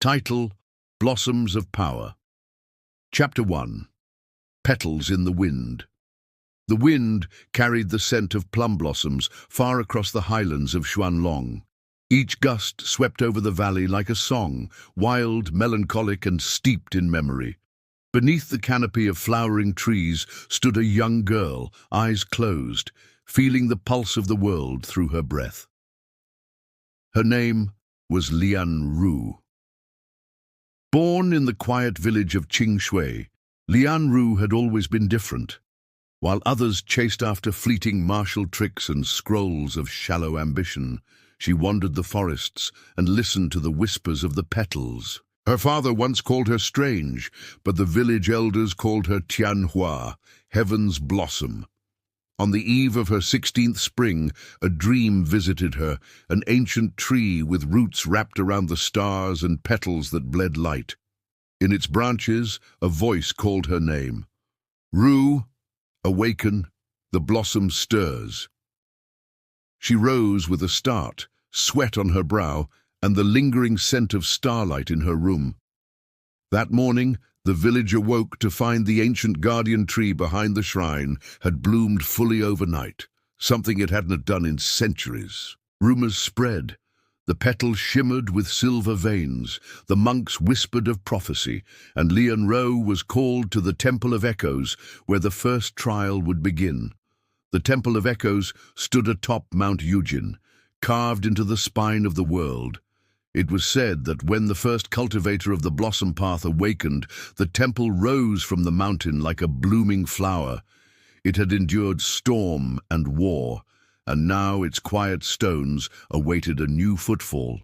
Title: Blossoms of Power. Chapter 1. Petals in the Wind. The wind carried the scent of plum blossoms far across the highlands of Xuanlong. Each gust swept over the valley like a song, wild, melancholic, and steeped in memory. Beneath the canopy of flowering trees stood a young girl, eyes closed, feeling the pulse of the world through her breath. Her name was Lian Rou. Born in the quiet village of Qingshui, Lian Rou had always been different. While others chased after fleeting martial tricks and scrolls of shallow ambition, she wandered the forests and listened to the whispers of the petals. Her father once called her strange, but the village elders called her Tianhua, heaven's blossom. On the eve of her 16th spring, a dream visited her, an ancient tree with roots wrapped around the stars and petals that bled light. In its branches, a voice called her name. Rou, awaken, the blossom stirs. She rose with a start, sweat on her brow, and the lingering scent of starlight in her room. That morning, the village awoke to find the ancient guardian tree behind the shrine had bloomed fully overnight, something it hadn't done in centuries. Rumors spread. The petals shimmered with silver veins, the monks whispered of prophecy, and Lian Rou was called to the Temple of Echoes, where the first trial would begin. The Temple of Echoes stood atop Mount Yujin, carved into the spine of the world. It was said that when the first cultivator of the blossom path awakened, the temple rose from the mountain like a blooming flower. It had endured storm and war, and now its quiet stones awaited a new footfall.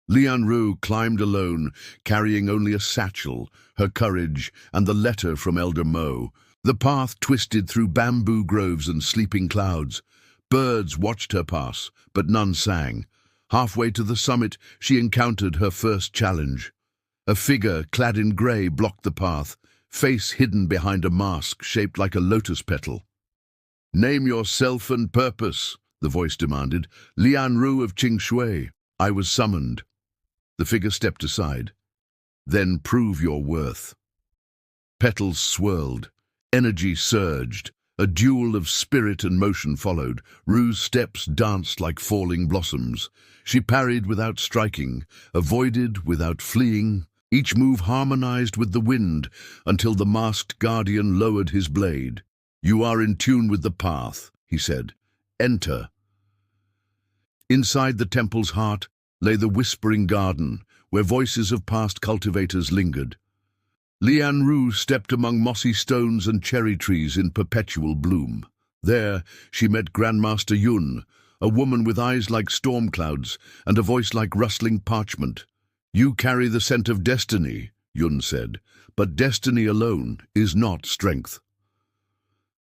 Lian Rou climbed alone, carrying only a satchel, her courage, and the letter from Elder Mo. The path twisted through bamboo groves and sleeping clouds. Birds watched her pass, but none sang. Halfway to the summit, she encountered her first challenge. A figure clad in grey blocked the path, face hidden behind a mask shaped like a lotus petal. "Name yourself and purpose," the voice demanded. "Lian Rou of Qingshui, I was summoned." The figure stepped aside. "Then prove your worth." Petals swirled. Energy surged. A duel of spirit and motion followed. Ru's steps danced like falling blossoms. She parried without striking, avoided without fleeing. Each move harmonized with the wind until the masked guardian lowered his blade. "You are in tune with the path," he said. "Enter." Inside the temple's heart lay the whispering garden, where voices of past cultivators lingered. Lian Rou stepped among mossy stones and cherry trees in perpetual bloom. There, she met Grandmaster Yun, a woman with eyes like storm clouds and a voice like rustling parchment. "You carry the scent of destiny," Yun said, "but destiny alone is not strength."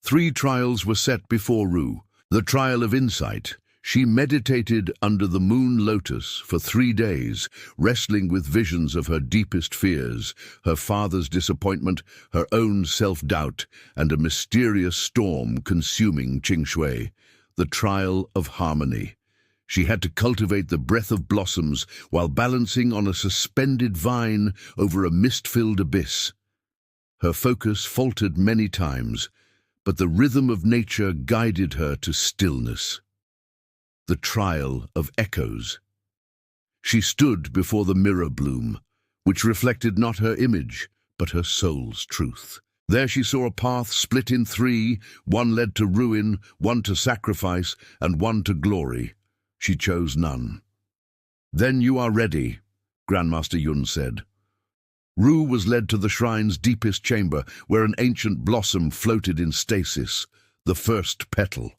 3 trials were set before Rou. The trial of insight. She meditated under the moon lotus for 3 days, wrestling with visions of her deepest fears, her father's disappointment, her own self-doubt, and a mysterious storm consuming Qingshui. The trial of harmony. She had to cultivate the breath of blossoms while balancing on a suspended vine over a mist-filled abyss. Her focus faltered many times, but the rhythm of nature guided her to stillness. The trial of echoes. She stood before the mirror bloom, which reflected not her image, but her soul's truth. There she saw a path split in 3, one led to ruin, one to sacrifice, and one to glory. She chose none. "Then you are ready," Grandmaster Yun said. Rou was led to the shrine's deepest chamber, where an ancient blossom floated in stasis, the first petal.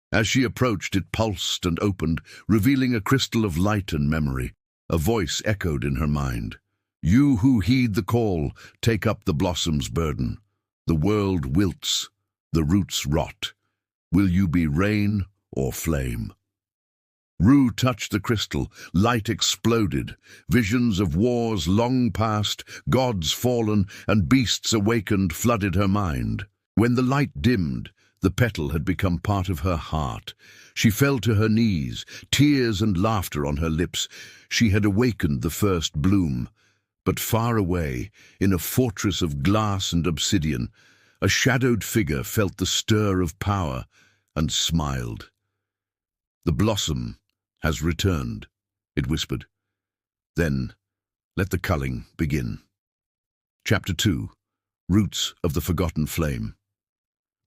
As she approached, it pulsed and opened, revealing a crystal of light and memory. A voice echoed in her mind. "You who heed the call, take up the blossom's burden. The world wilts, the roots rot. Will you be rain or flame?" Rou touched the crystal. Light exploded. Visions of wars long past, gods fallen, and beasts awakened flooded her mind. When the light dimmed, The petal had become part of her heart. She fell to her knees, tears and laughter on her lips. She had awakened the first bloom. But far away, in a fortress of glass and obsidian, a shadowed figure felt the stir of power and smiled. "The blossom has returned," it whispered. "Then let the culling begin." Chapter 2. Roots of the Forgotten Flame.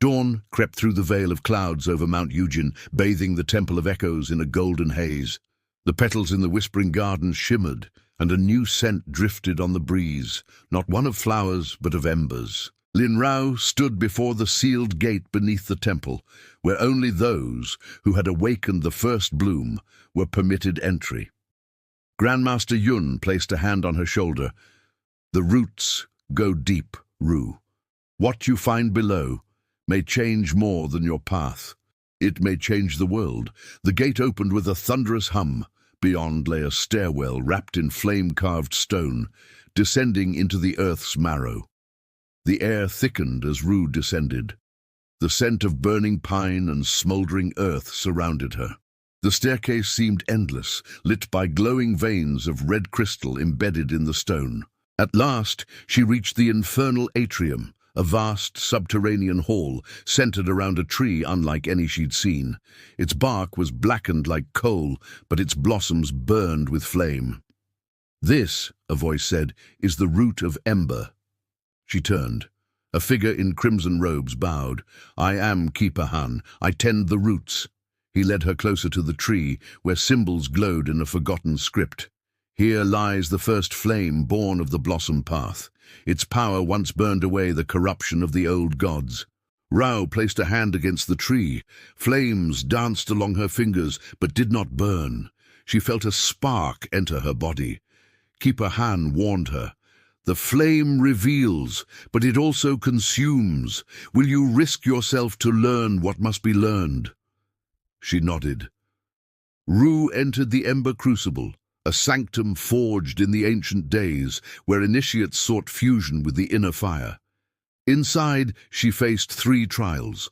Dawn crept through the veil of clouds over Mount Yujin, bathing the Temple of Echoes in a golden haze. The petals in the whispering garden shimmered, and a new scent drifted on the breeze, not one of flowers, but of embers. Lian Rou stood before the sealed gate beneath the temple, where only those who had awakened the first bloom were permitted entry. Grandmaster Yun placed a hand on her shoulder. "The roots go deep, Rou. What you find below may change more than your path. It may change the world." The gate opened with a thunderous hum. Beyond lay a stairwell wrapped in flame-carved stone, descending into the earth's marrow. The air thickened as Rou descended. The scent of burning pine and smouldering earth surrounded her. The staircase seemed endless, lit by glowing veins of red crystal embedded in the stone. At last, she reached the infernal atrium, a vast subterranean hall centered around a tree unlike any she'd seen. Its bark was blackened like coal, but its blossoms burned with flame. "This," a voice said, "is the root of ember." She turned. A figure in crimson robes bowed. "I am Keeper Han. I tend the roots." He led her closer to the tree, where symbols glowed in a forgotten script. "Here lies the first flame born of the blossom path. Its power once burned away the corruption of the old gods." Rou placed a hand against the tree. Flames danced along her fingers, but did not burn. She felt a spark enter her body. Keeper Han warned her. "The flame reveals, but it also consumes. Will you risk yourself to learn what must be learned?" She nodded. Rou entered the Ember Crucible, a sanctum forged in the ancient days, where initiates sought fusion with the inner fire. Inside, she faced 3 trials.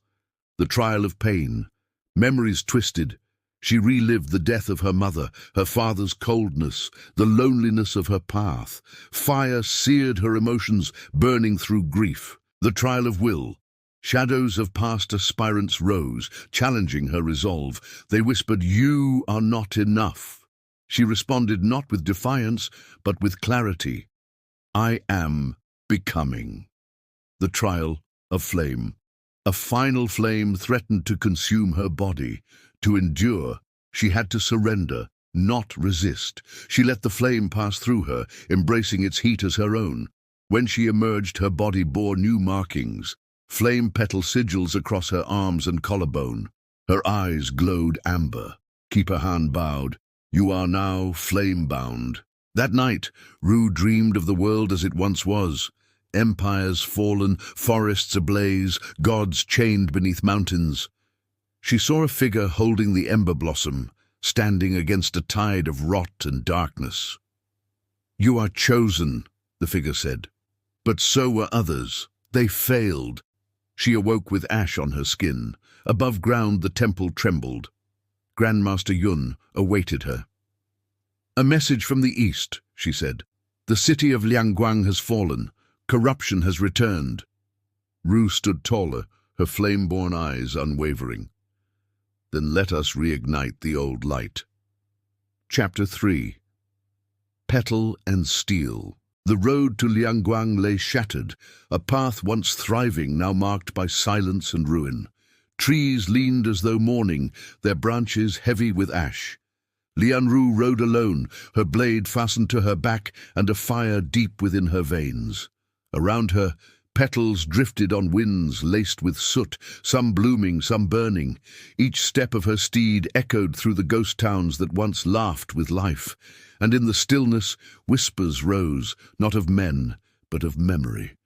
The trial of pain. Memories twisted. She relived the death of her mother, her father's coldness, the loneliness of her path. Fire seared her emotions, burning through grief. The trial of will. Shadows of past aspirants rose, challenging her resolve. They whispered, "You are not enough." She responded not with defiance, but with clarity. "I am becoming." The trial of flame. A final flame threatened to consume her body. To endure, she had to surrender, not resist. She let the flame pass through her, embracing its heat as her own. When she emerged, her body bore new markings, flame petal sigils across her arms and collarbone. Her eyes glowed amber. Keeper Han bowed. "You are now flame-bound." That night, Rou dreamed of the world as it once was. Empires fallen, forests ablaze, gods chained beneath mountains. She saw a figure holding the ember blossom, standing against a tide of rot and darkness. "You are chosen," the figure said. But so were others. They failed. She awoke with ash on her skin. Above ground, the temple trembled. Grandmaster Yun awaited her. "A message from the east," she said. "The city of Liangguang has fallen. Corruption has returned." Rou stood taller, her flame-born eyes unwavering. "Then let us reignite the old light." Chapter 3. Petal and Steel. The road to Liangguang lay shattered, a path once thriving, now marked by silence and ruin. Trees leaned as though mourning, their branches heavy with ash. Lian Rou rode alone, her blade fastened to her back and a fire deep within her veins. Around her, petals drifted on winds laced with soot, some blooming, some burning. Each step of her steed echoed through the ghost towns that once laughed with life, and in the stillness whispers rose, not of men, but of memory.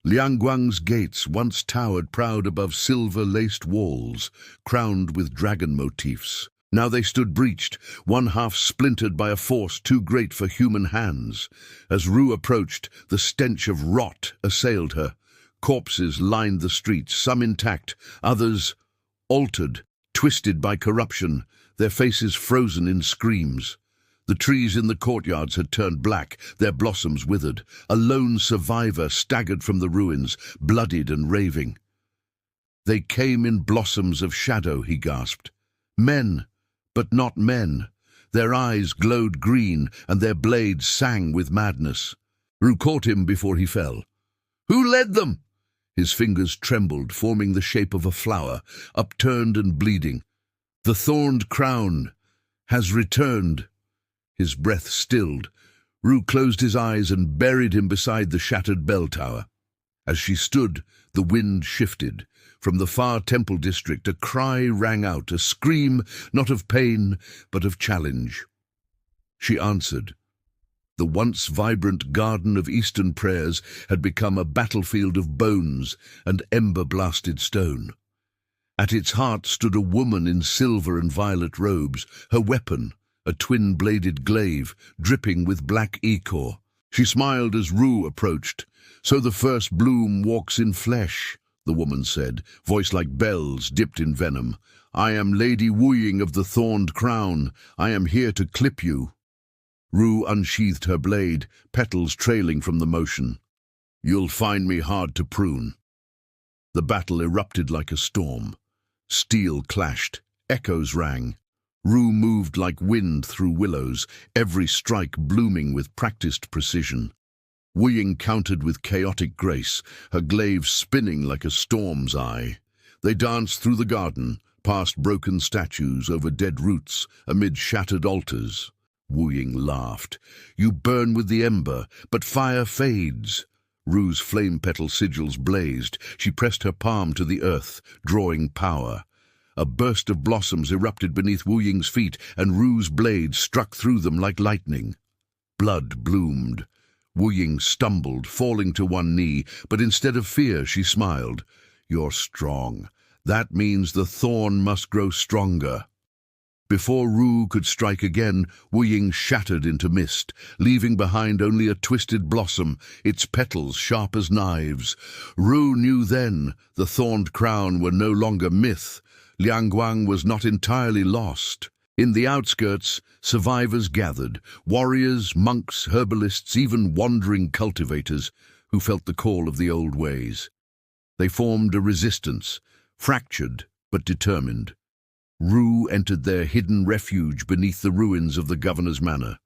Liangguang's gates once towered proud above silver-laced walls, crowned with dragon motifs. Now they stood breached, one half splintered by a force too great for human hands. As Rou approached, the stench of rot assailed her. Corpses lined the streets, some intact, others altered, twisted by corruption, their faces frozen in screams. The trees in the courtyards had turned black, their blossoms withered. A lone survivor staggered from the ruins, bloodied and raving. "They came in blossoms of shadow," he gasped. "Men, but not men." Their eyes glowed green, and their blades sang with madness. Rou caught him before he fell. "Who led them?" His fingers trembled, forming the shape of a flower, upturned and bleeding. "The thorned crown has returned." His breath stilled. Rou closed his eyes and buried him beside the shattered bell tower. As she stood, the wind shifted. From the far temple district, a cry rang out, a scream not of pain, but of challenge. She answered. The once vibrant garden of Eastern prayers had become a battlefield of bones and ember-blasted stone. At its heart stood a woman in silver and violet robes, her weapon, a twin-bladed glaive, dripping with black ichor. She smiled as Rou approached. "So the first bloom walks in flesh," the woman said, voice like bells dipped in venom. "I am Lady Wuying of the Thorned Crown. I am here to clip you." Rou unsheathed her blade, petals trailing from the motion. "You'll find me hard to prune." The battle erupted like a storm. Steel clashed, echoes rang. Rou moved like wind through willows, every strike blooming with practiced precision. Wuying countered with chaotic grace, her glaive spinning like a storm's eye. They danced through the garden, past broken statues, over dead roots, amid shattered altars. Wuying laughed. "You burn with the ember, but fire fades." Ru's flame petal sigils blazed. She pressed her palm to the earth, drawing power. A burst of blossoms erupted beneath Wuying's feet, and Ru's blade struck through them like lightning. Blood bloomed. Wuying stumbled, falling to one knee, but instead of fear she smiled. "You're strong. That means the thorn must grow stronger." Before Rou could strike again, Wuying shattered into mist, leaving behind only a twisted blossom, its petals sharp as knives. Rou knew then the thorned crown were no longer myth. Lianguang was not entirely lost. In the outskirts, survivors gathered, warriors, monks, herbalists, even wandering cultivators who felt the call of the old ways. They formed a resistance, fractured but determined. Rou entered their hidden refuge beneath the ruins of the governor's manor.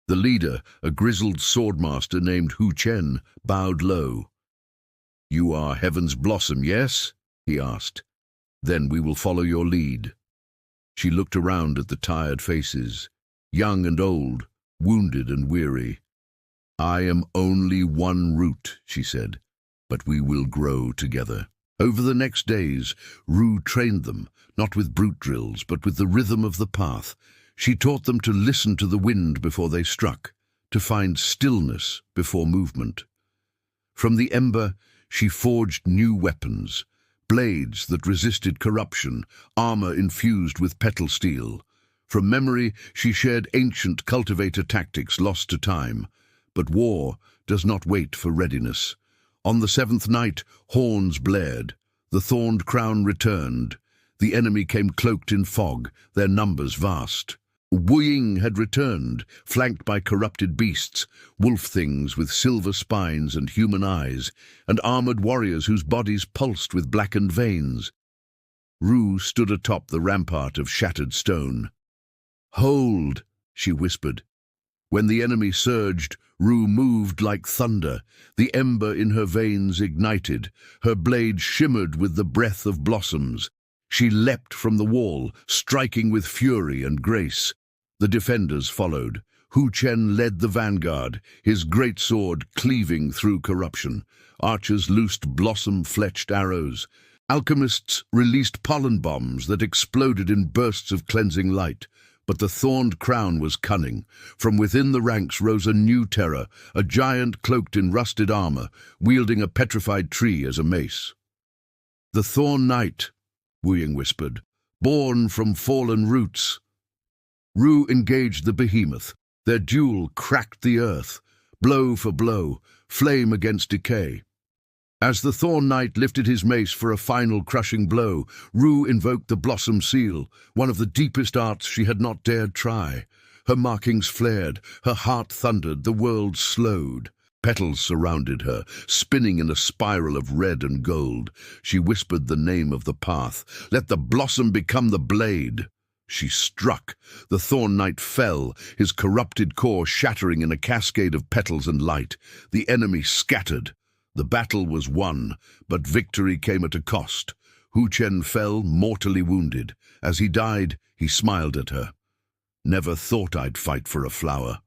The leader, a grizzled swordmaster named Hu Chen, bowed low. "You are Heaven's Blossom, yes?" he asked. "Then we will follow your lead." She looked around at the tired faces, young and old, wounded and weary. "I am only one root," she said, "but we will grow together." Over the next days, Rou trained them, not with brute drills, but with the rhythm of the path. She taught them to listen to the wind before they struck, to find stillness before movement. From the ember, she forged new weapons, blades that resisted corruption, armor infused with petal steel. From memory, she shared ancient cultivator tactics lost to time. But war does not wait for readiness. On the seventh night, horns blared. The thorned crown returned. The enemy came cloaked in fog, their numbers vast. Wuying had returned, flanked by corrupted beasts, wolf things with silver spines and human eyes, and armored warriors whose bodies pulsed with blackened veins. Rou stood atop the rampart of shattered stone. "Hold," she whispered. When the enemy surged, Rou moved like thunder. The ember in her veins ignited. Her blade shimmered with the breath of blossoms. She leapt from the wall, striking with fury and grace. The defenders followed. Hu Chen led the vanguard, his great sword cleaving through corruption. Archers loosed blossom-fletched arrows. Alchemists released pollen bombs that exploded in bursts of cleansing light. But the thorned crown was cunning. From within the ranks rose a new terror, a giant cloaked in rusted armor, wielding a petrified tree as a mace. "The Thorn Knight," Wuying whispered, "born from fallen roots." Rou engaged the behemoth. Their duel cracked the earth, blow for blow, flame against decay. As the Thorn Knight lifted his mace for a final crushing blow, Rou invoked the Blossom Seal, one of the deepest arts she had not dared try. Her markings flared, her heart thundered, the world slowed. Petals surrounded her, spinning in a spiral of red and gold. She whispered the name of the path. "Let the blossom become the blade." She struck. The Thorn Knight fell, his corrupted core shattering in a cascade of petals and light. The enemy scattered. The battle was won, but victory came at a cost. Hu Chen fell, mortally wounded. As he died, he smiled at her. "Never thought I'd fight for a flower."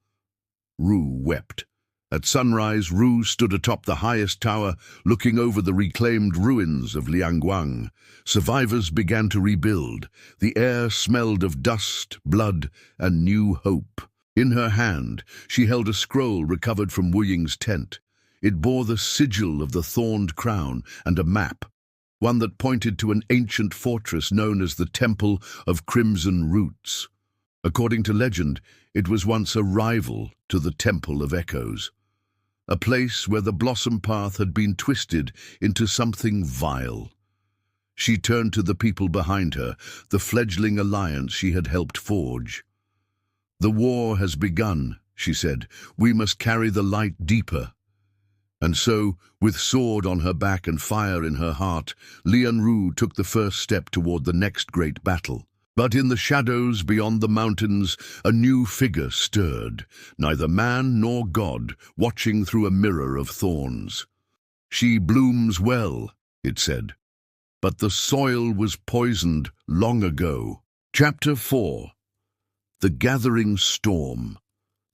Rou wept. At sunrise, Rou stood atop the highest tower, looking over the reclaimed ruins of Lian. Survivors began to rebuild. The air smelled of dust, blood, and new hope. In her hand, she held a scroll recovered from Wu Ying's tent. It bore the sigil of the thorned crown and a map, one that pointed to an ancient fortress known as the Temple of Crimson Roots. According to legend, it was once a rival to the Temple of Echoes, a place where the blossom path had been twisted into something vile. She turned to the people behind her, the fledgling alliance she had helped forge. "The war has begun," she said. "We must carry the light deeper." And so, with sword on her back and fire in her heart, Lian Rou took the first step toward the next great battle. But in the shadows beyond the mountains, a new figure stirred, neither man nor god, watching through a mirror of thorns. "She blooms well," it said, "but the soil was poisoned long ago." Chapter 4. The Gathering Storm.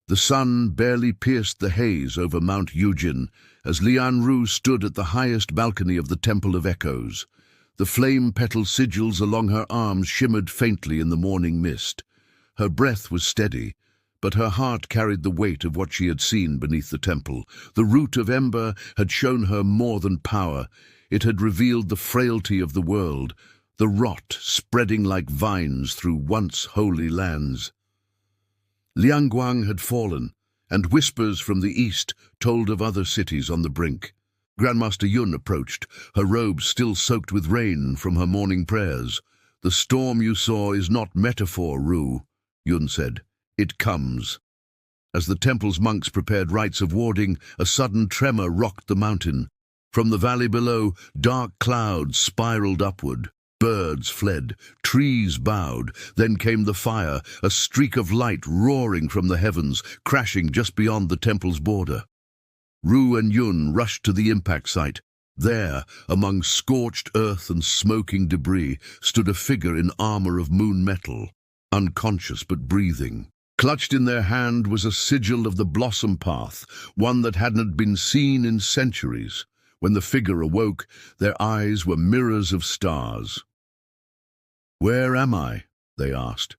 The sun barely pierced the haze over Mount Yujin as Lian Rou stood at the highest balcony of the Temple of Echoes. The flame-petal sigils along her arms shimmered faintly in the morning mist. Her breath was steady, but her heart carried the weight of what she had seen beneath the temple. The root of ember had shown her more than power. It had revealed the frailty of the world, the rot spreading like vines through once holy lands. Lian had fallen, and whispers from the east told of other cities on the brink. Grandmaster Yun approached, her robes still soaked with rain from her morning prayers. "The storm you saw is not metaphor, Rou," Yun said. "It comes." As the temple's monks prepared rites of warding, a sudden tremor rocked the mountain. From the valley below, dark clouds spiraled upward. Birds fled, trees bowed, then came the fire, a streak of light roaring from the heavens, crashing just beyond the temple's border. Rou and Yun rushed to the impact site. There, among scorched earth and smoking debris, stood a figure in armor of moon metal, unconscious but breathing. Clutched in their hand was a sigil of the blossom path, one that hadn't been seen in centuries. When the figure awoke, their eyes were mirrors of stars. "Where am I?" they asked.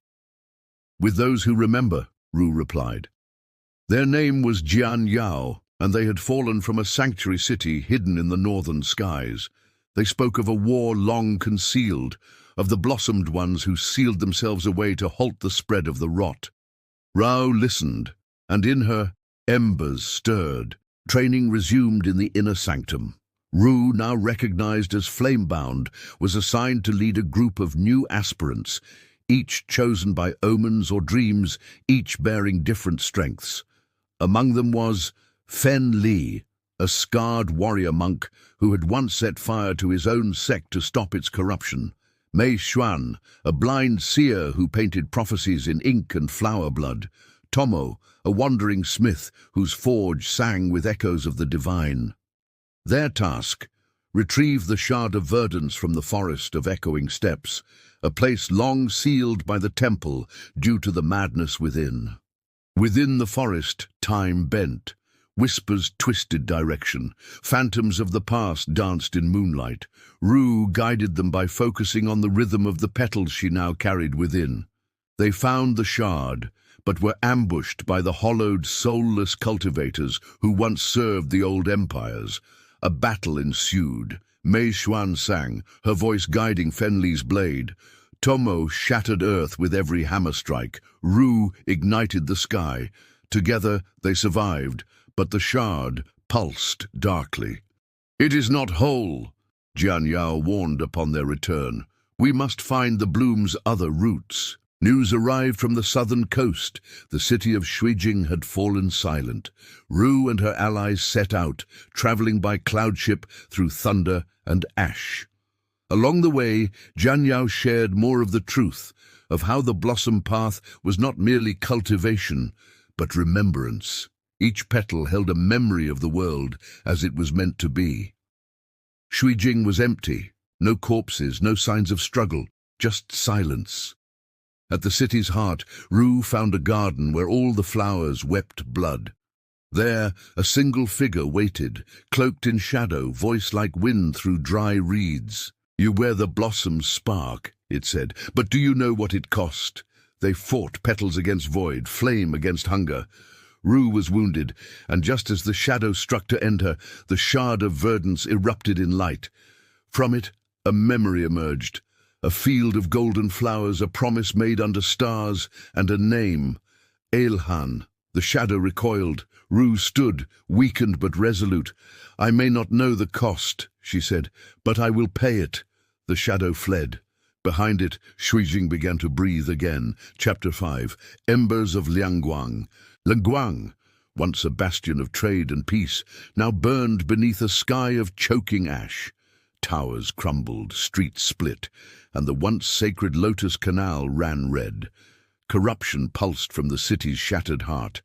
"With those who remember," Rou replied. Their name was Jian Yao, and they had fallen from a sanctuary city hidden in the northern skies. They spoke of a war long concealed, of the blossomed ones who sealed themselves away to halt the spread of the rot. Rao listened, and in her, embers stirred. Training resumed in the inner sanctum. Rou, now recognized as flame-bound, was assigned to lead a group of new aspirants, each chosen by omens or dreams, each bearing different strengths. Among them was Fen Li, a scarred warrior monk who had once set fire to his own sect to stop its corruption. Mei Xuan, a blind seer who painted prophecies in ink and flower blood. Tomo, a wandering smith whose forge sang with echoes of the divine. Their task: retrieve the shard of verdance from the forest of echoing steps, a place long sealed by the temple due to the madness within. Within the forest, time bent. Whispers twisted direction. Phantoms of the past danced in moonlight. Rou guided them by focusing on the rhythm of the petals she now carried within. They found the shard, but were ambushed by the hollowed, soulless cultivators who once served the old empires. A battle ensued. Mei Xuan sang, her voice guiding Fen Li's blade. Tomo shattered earth with every hammer strike. Rou ignited the sky. Together they survived, but the shard pulsed darkly. "It is not whole," Jian Yao warned upon their return. "We must find the bloom's other roots." News arrived from the southern coast. The city of Shuijing had fallen silent. Rou and her allies set out, traveling by cloudship through thunder and ash. Along the way, Jian Yao shared more of the truth, of how the blossom path was not merely cultivation, but remembrance. Each petal held a memory of the world as it was meant to be. Shuijing was empty. No corpses, no signs of struggle, just silence. At the city's heart, Rou found a garden where all the flowers wept blood. There, a single figure waited, cloaked in shadow, voice like wind through dry reeds. "You wear the blossom's spark," it said, "but do you know what it cost?" They fought, petals against void, flame against hunger. Rou was wounded, and just as the shadow struck to end her, the shard of verdance erupted in light. From it, a memory emerged. A field of golden flowers, a promise made under stars, and a name. Ailhan. The shadow recoiled. Rou stood, weakened but resolute. "I may not know the cost," she said, "but I will pay it." The shadow fled. Behind it, Shuijing began to breathe again. Chapter 5. Embers of Lianguang. Lianguang, once a bastion of trade and peace, now burned beneath a sky of choking ash. Towers crumbled, streets split, and the once sacred Lotus Canal ran red. Corruption pulsed from the city's shattered heart,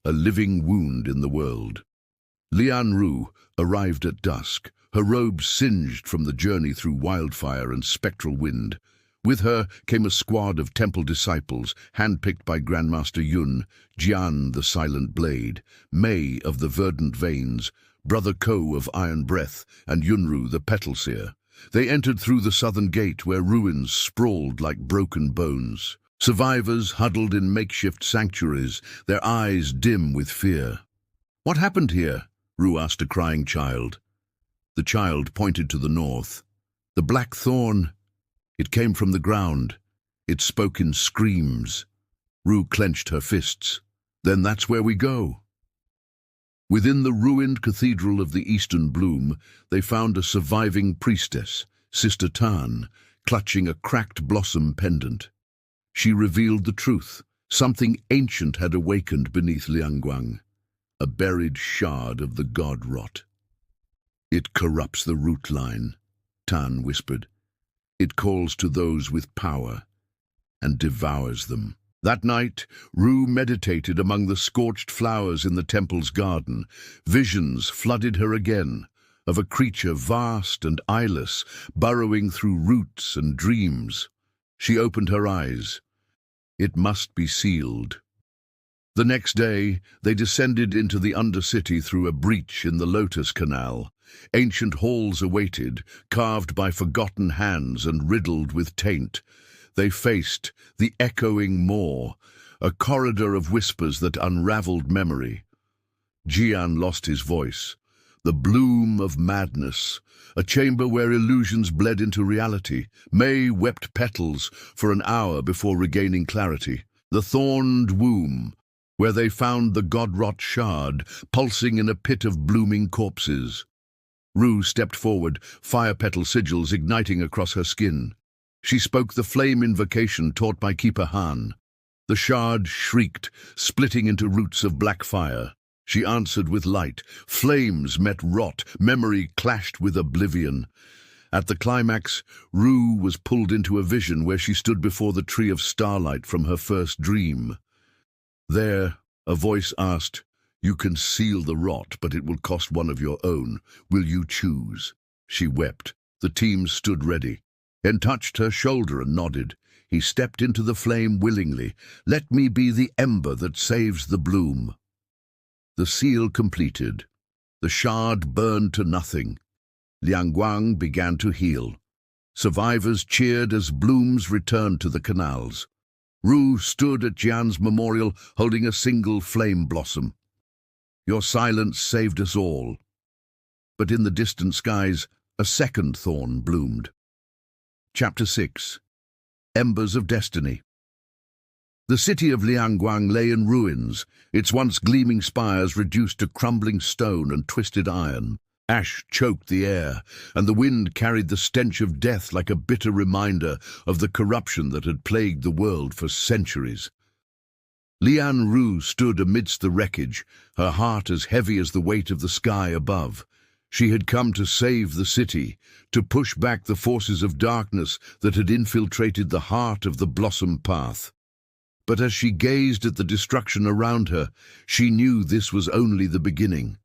a living wound in the world. Lian Rou arrived at dusk, her robes singed from the journey through wildfire and spectral wind. With her came a squad of temple disciples, handpicked by Grandmaster Yun, Jian the Silent Blade, Mei of the Verdant Veins, Brother Ko of Iron Breath, and Yunru the Petal Seer. They entered through the southern gate where ruins sprawled like broken bones. Survivors huddled in makeshift sanctuaries, their eyes dim with fear. "What happened here?" Rou asked a crying child. The child pointed to the north. "The black thorn. It came from the ground. It spoke in screams." Rou clenched her fists. "Then that's where we go." Within the ruined cathedral of the Eastern Bloom, they found a surviving priestess, Sister Tan, clutching a cracked blossom pendant. She revealed the truth. Something ancient had awakened beneath Lianguang, a buried shard of the god rot. "It corrupts the root line," Tan whispered. "It calls to those with power and devours them." That night, Rou meditated among the scorched flowers in the temple's garden. Visions flooded her again, of a creature vast and eyeless, burrowing through roots and dreams. She opened her eyes. It must be sealed. The next day, they descended into the Undercity through a breach in the Lotus Canal. Ancient halls awaited, carved by forgotten hands and riddled with taint. They faced the echoing maw, a corridor of whispers that unraveled memory. Jian lost his voice. The bloom of madness, a chamber where illusions bled into reality. Mei wept petals for an hour before regaining clarity. The thorned womb, where they found the god-rot shard, pulsing in a pit of blooming corpses. Rou stepped forward, fire petal sigils igniting across her skin. She spoke the flame invocation taught by Keeper Han. The shard shrieked, splitting into roots of black fire. She answered with light. Flames met rot, memory clashed with oblivion. At the climax, Rou was pulled into a vision where she stood before the tree of starlight from her first dream. There, a voice asked, "You can seal the rot, but it will cost one of your own. Will you choose?" She wept. The team stood ready. He touched her shoulder and nodded. He stepped into the flame willingly. "Let me be the ember that saves the bloom." The seal completed. The shard burned to nothing. Lianguang began to heal. Survivors cheered as blooms returned to the canals. Rou stood at Jian's memorial holding a single flame blossom. "Your silence saved us all." But in the distant skies, a second thorn bloomed. Chapter 6. Embers of Destiny. The city of Lianguang lay in ruins, its once gleaming spires reduced to crumbling stone and twisted iron. Ash choked the air, and the wind carried the stench of death like a bitter reminder of the corruption that had plagued the world for centuries. Lian Rou stood amidst the wreckage, her heart as heavy as the weight of the sky above. She had come to save the city, to push back the forces of darkness that had infiltrated the heart of the Blossom Path. But as she gazed at the destruction around her, she knew this was only the beginning.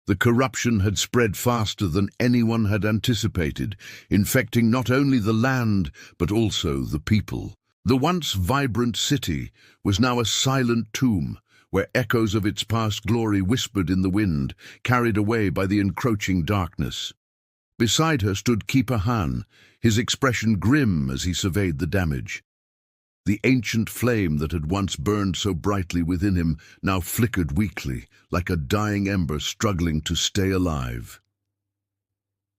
The corruption had spread faster than anyone had anticipated, infecting not only the land, but also the people. The once vibrant city was now a silent tomb, where echoes of its past glory whispered in the wind, carried away by the encroaching darkness. Beside her stood Keeper Han, his expression grim as he surveyed the damage. The ancient flame that had once burned so brightly within him now flickered weakly, like a dying ember struggling to stay alive.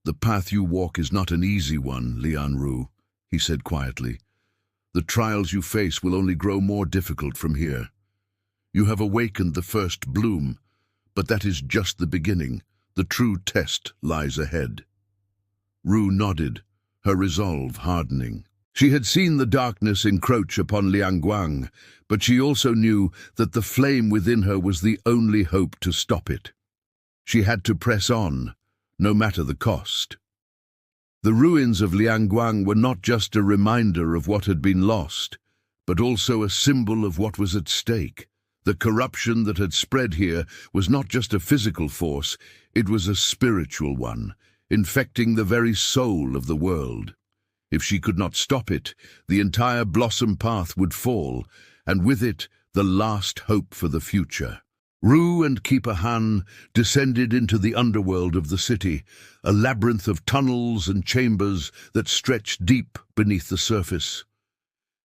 "The path you walk is not an easy one, Lian Rou," he said quietly. "The trials you face will only grow more difficult from here. You have awakened the first bloom, but that is just the beginning. The true test lies ahead." Rou nodded, her resolve hardening. She had seen the darkness encroach upon Liangguang, but she also knew that the flame within her was the only hope to stop it. She had to press on, no matter the cost. The ruins of Liangguang were not just a reminder of what had been lost, but also a symbol of what was at stake. The corruption that had spread here was not just a physical force, it was a spiritual one, infecting the very soul of the world. If she could not stop it, the entire Blossom Path would fall, and with it, the last hope for the future. Rou and Keeper Han descended into the underworld of the city, a labyrinth of tunnels and chambers that stretched deep beneath the surface.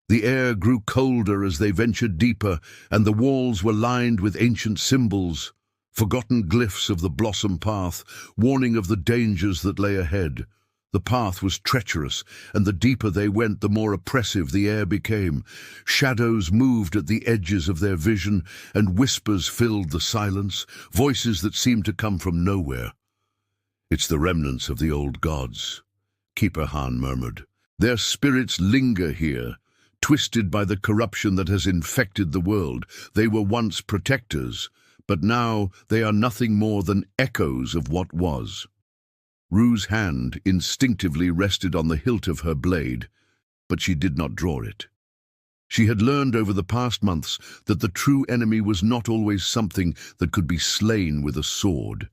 The air grew colder as they ventured deeper, and the walls were lined with ancient symbols, forgotten glyphs of the Blossom Path, warning of the dangers that lay ahead. The path was treacherous, and the deeper they went, the more oppressive the air became. Shadows moved at the edges of their vision, and whispers filled the silence, voices that seemed to come from nowhere. "It's the remnants of the old gods," Keeper Han murmured. "Their spirits linger here, twisted by the corruption that has infected the world. They were once protectors, but now they are nothing more than echoes of what was." Ru's hand instinctively rested on the hilt of her blade, but she did not draw it. She had learned over the past months that the true enemy was not always something that could be slain with a sword.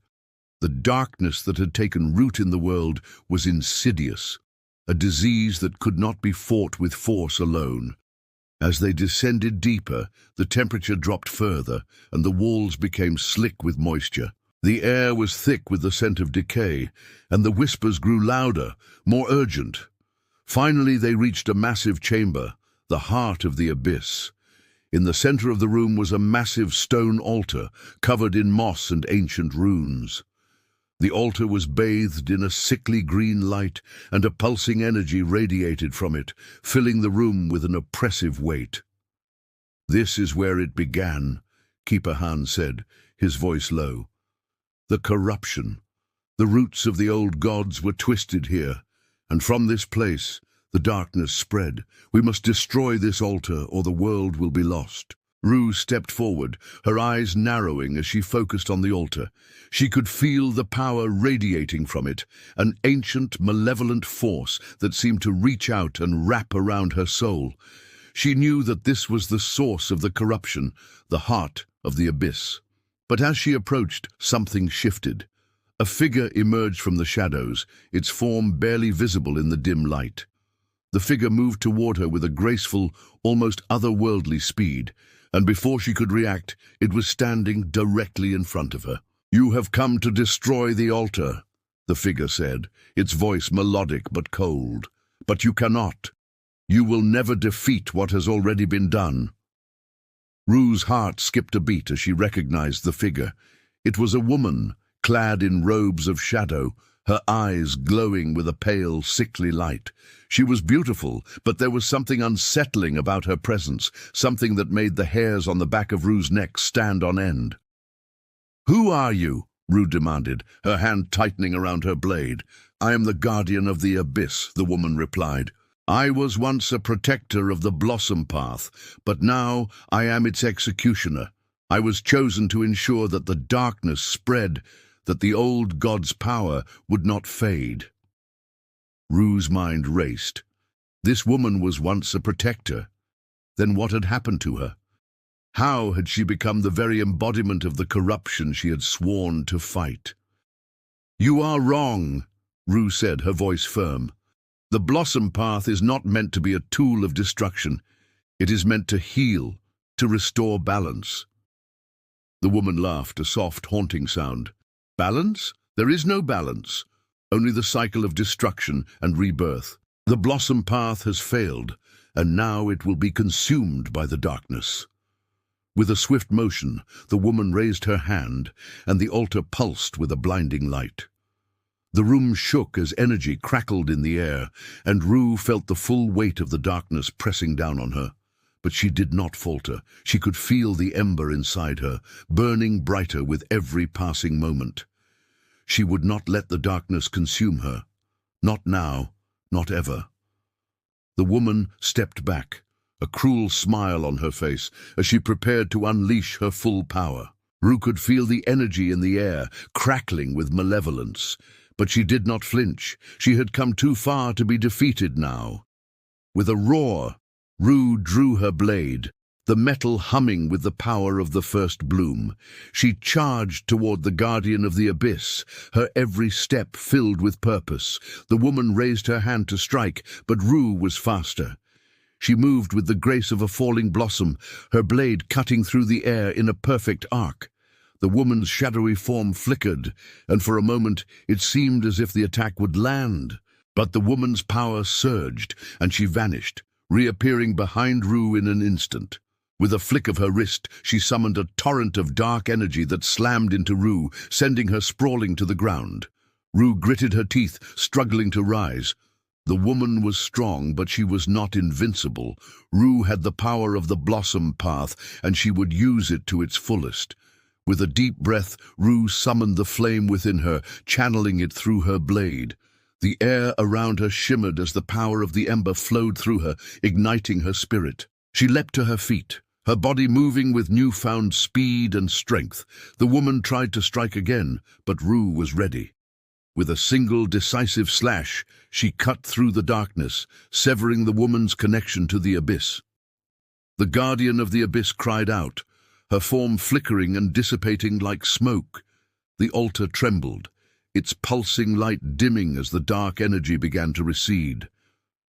The darkness that had taken root in the world was insidious, a disease that could not be fought with force alone. As they descended deeper, the temperature dropped further, and the walls became slick with moisture. The air was thick with the scent of decay, and the whispers grew louder, more urgent. Finally they reached a massive chamber, the heart of the abyss. In the center of the room was a massive stone altar, covered in moss and ancient runes. The altar was bathed in a sickly green light, and a pulsing energy radiated from it, filling the room with an oppressive weight. "This is where it began," Keeper Han said, his voice low. "The corruption, the roots of the old gods were twisted here, and from this place the darkness spread. We must destroy this altar or the world will be lost." Rou stepped forward, her eyes narrowing as she focused on the altar. She could feel the power radiating from it, an ancient, malevolent force that seemed to reach out and wrap around her soul. She knew that this was the source of the corruption, the heart of the abyss. But as she approached, something shifted. A figure emerged from the shadows, its form barely visible in the dim light. The figure moved toward her with a graceful, almost otherworldly speed, and before she could react, it was standing directly in front of her. "You have come to destroy the altar," the figure said, its voice melodic but cold. "But you cannot. You will never defeat what has already been done." Ru's heart skipped a beat as she recognized the figure. It was a woman, clad in robes of shadow, her eyes glowing with a pale, sickly light. She was beautiful, but there was something unsettling about her presence, something that made the hairs on the back of Ru's neck stand on end. "Who are you?" Rou demanded, her hand tightening around her blade. "I am the guardian of the abyss," the woman replied. "I was once a protector of the blossom path, but now I am its executioner. I was chosen to ensure that the darkness spread, that the old god's power would not fade." Ru's mind raced. This woman was once a protector. Then what had happened to her? How had she become the very embodiment of the corruption she had sworn to fight? "You are wrong," Rou said, her voice firm. "The blossom path is not meant to be a tool of destruction. It is meant to heal, to restore balance." The woman laughed, a soft, haunting sound. "Balance? There is no balance. Only the cycle of destruction and rebirth. The blossom path has failed, and now it will be consumed by the darkness." With a swift motion, the woman raised her hand, and the altar pulsed with a blinding light. The room shook as energy crackled in the air, and Rou felt the full weight of the darkness pressing down on her. But she did not falter. She could feel the ember inside her, burning brighter with every passing moment. She would not let the darkness consume her. Not now, not ever. The woman stepped back, a cruel smile on her face, as she prepared to unleash her full power. Rou could feel the energy in the air, crackling with malevolence. But she did not flinch. She had come too far to be defeated now. With a roar, Rou drew her blade, the metal humming with the power of the first bloom. She charged toward the guardian of the abyss, her every step filled with purpose. The woman raised her hand to strike, but Rou was faster. She moved with the grace of a falling blossom, her blade cutting through the air in a perfect arc. The woman's shadowy form flickered, and for a moment it seemed as if the attack would land. But the woman's power surged, and she vanished, reappearing behind Rou in an instant. With a flick of her wrist, she summoned a torrent of dark energy that slammed into Rou, sending her sprawling to the ground. Rou gritted her teeth, struggling to rise. The woman was strong, but she was not invincible. Rou had the power of the blossom path, and she would use it to its fullest. With a deep breath, Rou summoned the flame within her, channeling it through her blade. The air around her shimmered as the power of the ember flowed through her, igniting her spirit. She leapt to her feet, her body moving with newfound speed and strength. The woman tried to strike again, but Rou was ready. With a single decisive slash, she cut through the darkness, severing the woman's connection to the abyss. The guardian of the abyss cried out, her form flickering and dissipating like smoke. The altar trembled, its pulsing light dimming as the dark energy began to recede.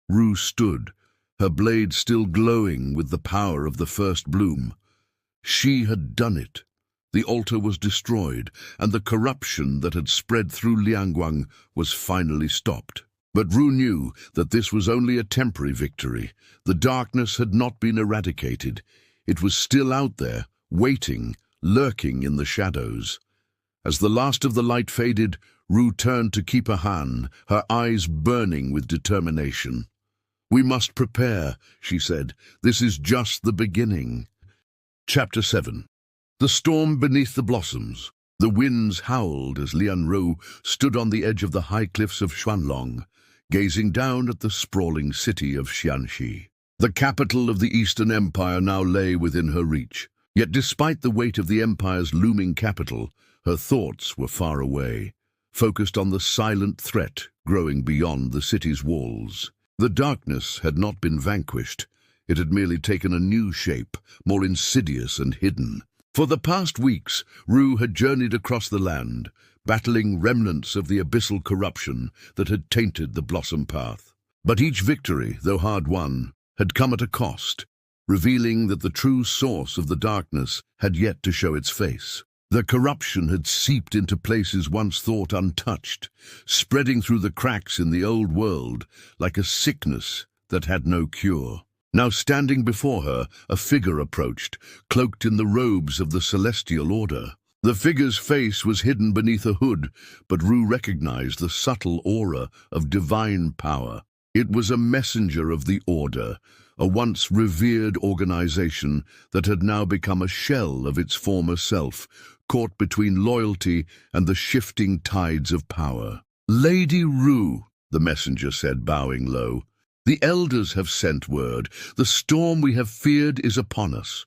Rou stood, her blade still glowing with the power of the first bloom. She had done it. The altar was destroyed, and the corruption that had spread through Liangguang was finally stopped. But Rou knew that this was only a temporary victory. The darkness had not been eradicated. It was still out there, waiting, lurking in the shadows. As the last of the light faded, Rou turned to Keeper Han, her eyes burning with determination. "We must prepare," she said. "This is just the beginning." Chapter 7. The storm beneath the blossoms. The winds howled as Lian Rou stood on the edge of the high cliffs of Xuanlong, gazing down at the sprawling city of Qingshui. The capital of the Eastern Empire now lay within her reach. Yet despite the weight of the empire's looming capital, her thoughts were far away, focused on the silent threat growing beyond the city's walls. The darkness had not been vanquished. It had merely taken a new shape, more insidious and hidden. For the past weeks, Rou had journeyed across the land, battling remnants of the abyssal corruption that had tainted the blossom path. But each victory, though hard won, had come at a cost, revealing that the true source of the darkness had yet to show its face. The corruption had seeped into places once thought untouched, spreading through the cracks in the old world like a sickness that had no cure. Now standing before her, a figure approached, cloaked in the robes of the celestial order. The figure's face was hidden beneath a hood, but Rou recognized the subtle aura of divine power. It was a messenger of the order, a once revered organization that had now become a shell of its former self, caught between loyalty and the shifting tides of power. "Lady Rou," the messenger said, bowing low, "the elders have sent word. The storm we have feared is upon us."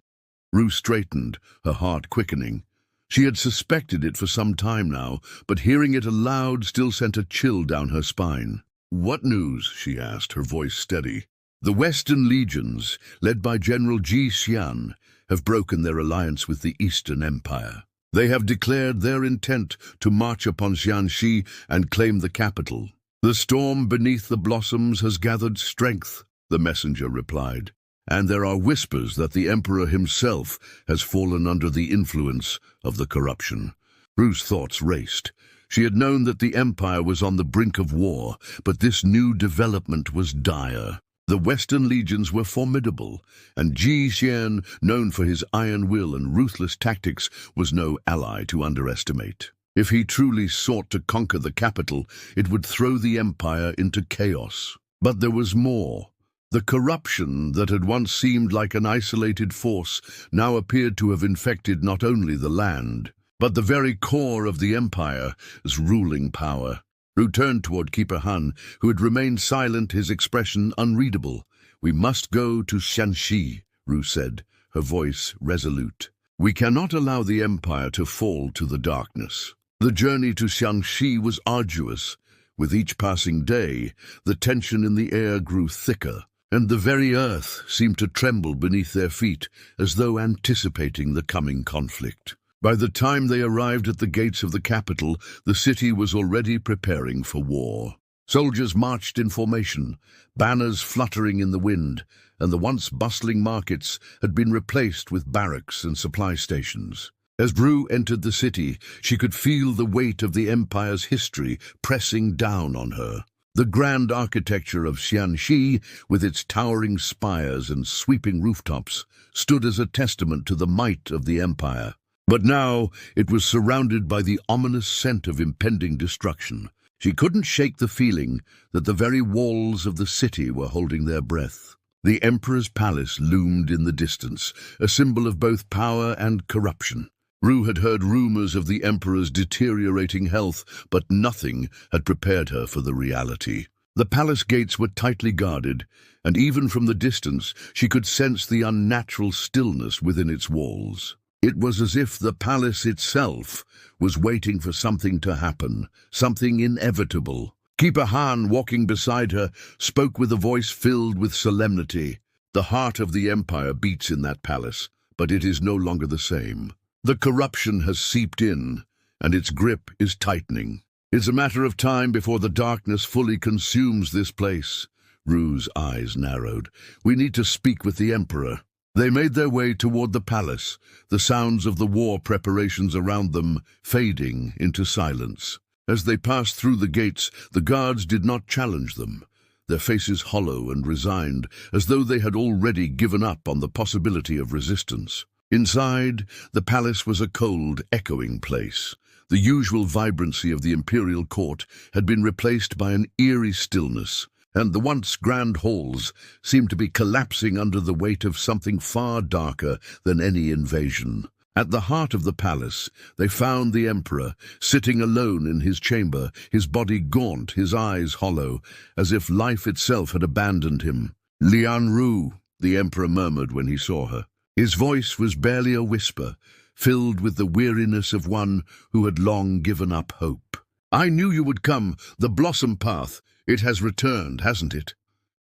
Rou straightened, her heart quickening. She had suspected it for some time now, but hearing it aloud still sent a chill down her spine. "What news?" she asked, her voice steady. "The Western legions, led by General Qingshui, have broken their alliance with the Eastern Empire. They have declared their intent to march upon Qingshui and claim the capital." "The storm beneath the blossoms has gathered strength," the messenger replied, "and there are whispers that the emperor himself has fallen under the influence of the corruption." Ru's thoughts raced. She had known that the empire was on the brink of war, but this new development was dire. The Western legions were formidable, and Qingshui, known for his iron will and ruthless tactics, was no ally to underestimate. If he truly sought to conquer the capital, it would throw the empire into chaos. But there was more. The corruption that had once seemed like an isolated force now appeared to have infected not only the land, but the very core of the empire's ruling power. Rou turned toward Keeper Han, who had remained silent, his expression unreadable. "We must go to Qingshui," Rou said, her voice resolute. "We cannot allow the empire to fall to the darkness." The journey to Qingshui was arduous. With each passing day, the tension in the air grew thicker, and the very earth seemed to tremble beneath their feet, as though anticipating the coming conflict. By the time they arrived at the gates of the capital, the city was already preparing for war. Soldiers marched in formation, banners fluttering in the wind, and the once bustling markets had been replaced with barracks and supply stations. As Rou entered the city, she could feel the weight of the empire's history pressing down on her. The grand architecture of Qingshui, with its towering spires and sweeping rooftops, stood as a testament to the might of the empire. But now it was surrounded by the ominous scent of impending destruction. She couldn't shake the feeling that the very walls of the city were holding their breath. The emperor's palace loomed in the distance, a symbol of both power and corruption. Rou had heard rumors of the emperor's deteriorating health, but nothing had prepared her for the reality. The palace gates were tightly guarded, and even from the distance she could sense the unnatural stillness within its walls. It was as if the palace itself was waiting for something to happen, something inevitable. Keeper Han, walking beside her, spoke with a voice filled with solemnity. "The heart of the empire beats in that palace, but it is no longer the same. The corruption has seeped in, and its grip is tightening. It's a matter of time before the darkness fully consumes this place." Ru's eyes narrowed. "We need to speak with the emperor." They made their way toward the palace, the sounds of the war preparations around them fading into silence. As they passed through the gates, the guards did not challenge them, their faces hollow and resigned, as though they had already given up on the possibility of resistance. Inside, the palace was a cold, echoing place. The usual vibrancy of the imperial court had been replaced by an eerie stillness, and the once grand halls seemed to be collapsing under the weight of something far darker than any invasion. At the heart of the palace, they found the emperor, sitting alone in his chamber, his body gaunt, his eyes hollow, as if life itself had abandoned him. "Lian Rou," the emperor murmured when he saw her. His voice was barely a whisper, filled with the weariness of one who had long given up hope. "I knew you would come, the blossom path. It has returned, hasn't it?"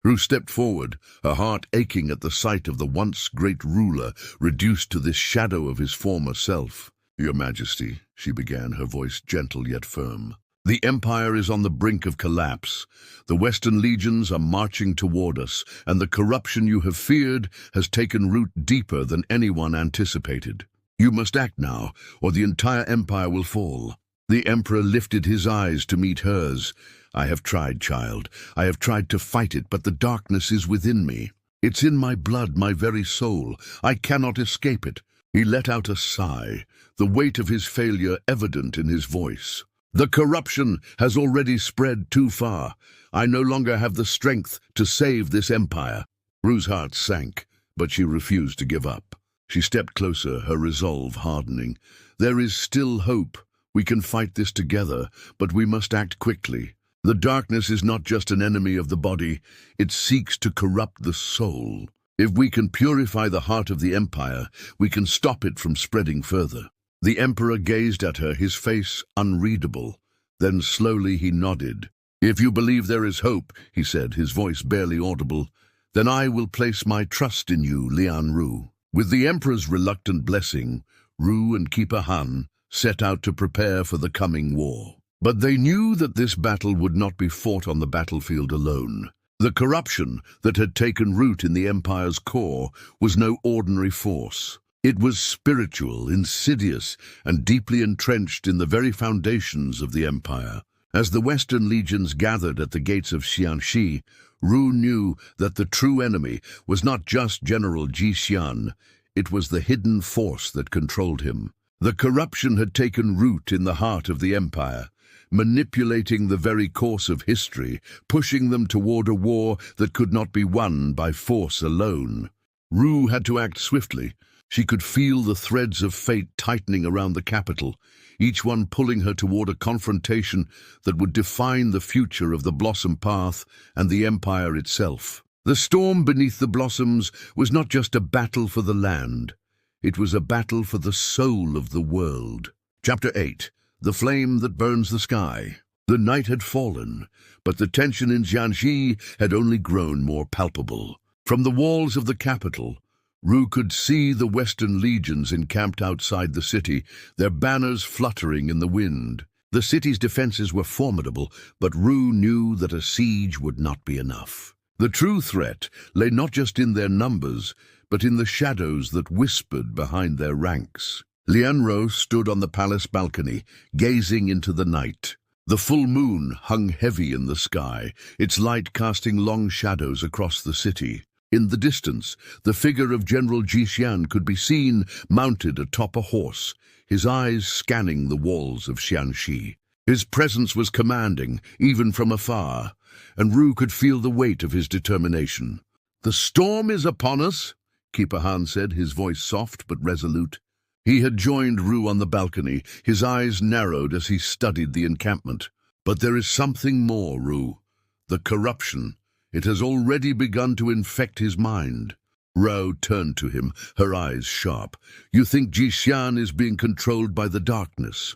Rou stepped forward, her heart aching at the sight of the once great ruler reduced to this shadow of his former self. "Your Majesty," she began, her voice gentle yet firm, "the empire is on the brink of collapse. The Western legions are marching toward us, and the corruption you have feared has taken root deeper than anyone anticipated. You must act now, or the entire empire will fall." The emperor lifted his eyes to meet hers. "I have tried, child. I have tried to fight it, but the darkness is within me. It's in my blood, my very soul. I cannot escape it." He let out a sigh, the weight of his failure evident in his voice. "The corruption has already spread too far. I no longer have the strength to save this empire." Ru's heart sank, but she refused to give up. She stepped closer, her resolve hardening. There is still hope. We can fight this together, but we must act quickly. The darkness is not just an enemy of the body, it seeks to corrupt the soul. If we can purify the heart of the empire, we can stop it from spreading further. The emperor gazed at her, his face unreadable. Then slowly he nodded. "If you believe there is hope," he said, his voice barely audible, "then I will place my trust in you, Lian Rou." With the emperor's reluctant blessing, Rou and Keeper Han set out to prepare for the coming war. But they knew that this battle would not be fought on the battlefield alone. The corruption that had taken root in the empire's core was no ordinary force. It was spiritual, insidious, and deeply entrenched in the very foundations of the empire. As the Western legions gathered at the gates of Qingshui, Rou knew that the true enemy was not just General Xian, it was the hidden force that controlled him. The corruption had taken root in the heart of the empire, manipulating the very course of history, pushing them toward a war that could not be won by force alone. Rou had to act swiftly. She could feel the threads of fate tightening around the capital, each one pulling her toward a confrontation that would define the future of the Blossom Path and the empire itself. The storm beneath the blossoms was not just a battle for the land, it was a battle for the soul of the world. Chapter 8. The Flame That Burns the Sky. The night had fallen, but the tension in Qingshui had only grown more palpable. From the walls of the capital, Rou could see the Western legions encamped outside the city, their banners fluttering in the wind. The city's defenses were formidable, but Rou knew that a siege would not be enough. The true threat lay not just in their numbers, but in the shadows that whispered behind their ranks. Lian Rou stood on the palace balcony, gazing into the night. The full moon hung heavy in the sky, its light casting long shadows across the city. In the distance, the figure of General Xian could be seen mounted atop a horse, his eyes scanning the walls of Qingshui. His presence was commanding, even from afar, and Rou could feel the weight of his determination. "The storm is upon us," Keeper Han said, his voice soft but resolute. He had joined Rou on the balcony, his eyes narrowed as he studied the encampment. "But there is something more, Rou. The corruption. It has already begun to infect his mind." Rou turned to him, her eyes sharp. "You think Xian is being controlled by the darkness?"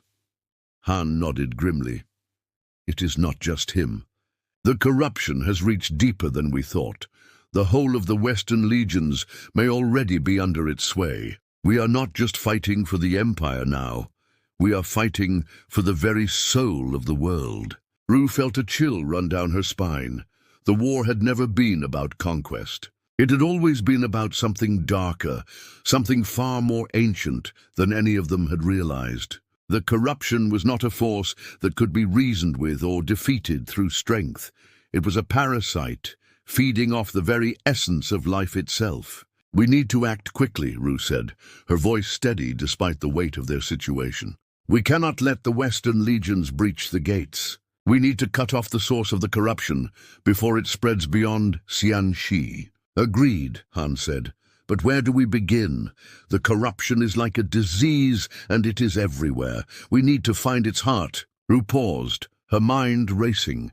Han nodded grimly. "It is not just him. The corruption has reached deeper than we thought. The whole of the Western legions may already be under its sway. We are not just fighting for the empire now. We are fighting for the very soul of the world." Rou felt a chill run down her spine. The war had never been about conquest. It had always been about something darker, something far more ancient than any of them had realized. The corruption was not a force that could be reasoned with or defeated through strength. It was a parasite, feeding off the very essence of life itself. "We need to act quickly," Rou said, her voice steady despite the weight of their situation. "We cannot let the Western legions breach the gates. We need to cut off the source of the corruption before it spreads beyond Qingshui." "Agreed," Han said. "But where do we begin? The corruption is like a disease, and it is everywhere. We need to find its heart." Rou paused, her mind racing.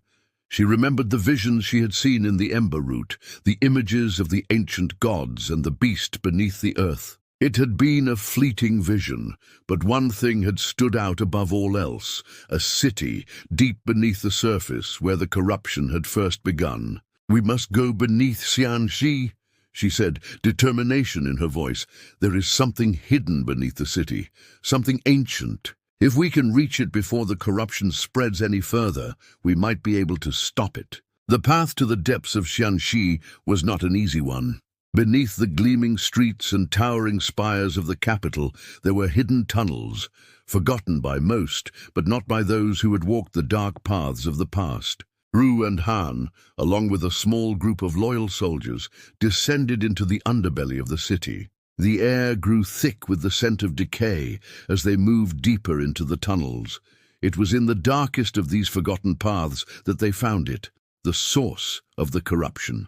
She remembered the visions she had seen in the Ember Root, the images of the ancient gods and the beast beneath the earth. It had been a fleeting vision, but one thing had stood out above all else, a city deep beneath the surface where the corruption had first begun. "We must go beneath Qingshui," she said, determination in her voice. "There is something hidden beneath the city, something ancient. If we can reach it before the corruption spreads any further, we might be able to stop it." The path to the depths of Qingshui was not an easy one. Beneath the gleaming streets and towering spires of the capital, there were hidden tunnels, forgotten by most, but not by those who had walked the dark paths of the past. Rou and Han, along with a small group of loyal soldiers, descended into the underbelly of the city. The air grew thick with the scent of decay as they moved deeper into the tunnels. It was in the darkest of these forgotten paths that they found it, the source of the corruption.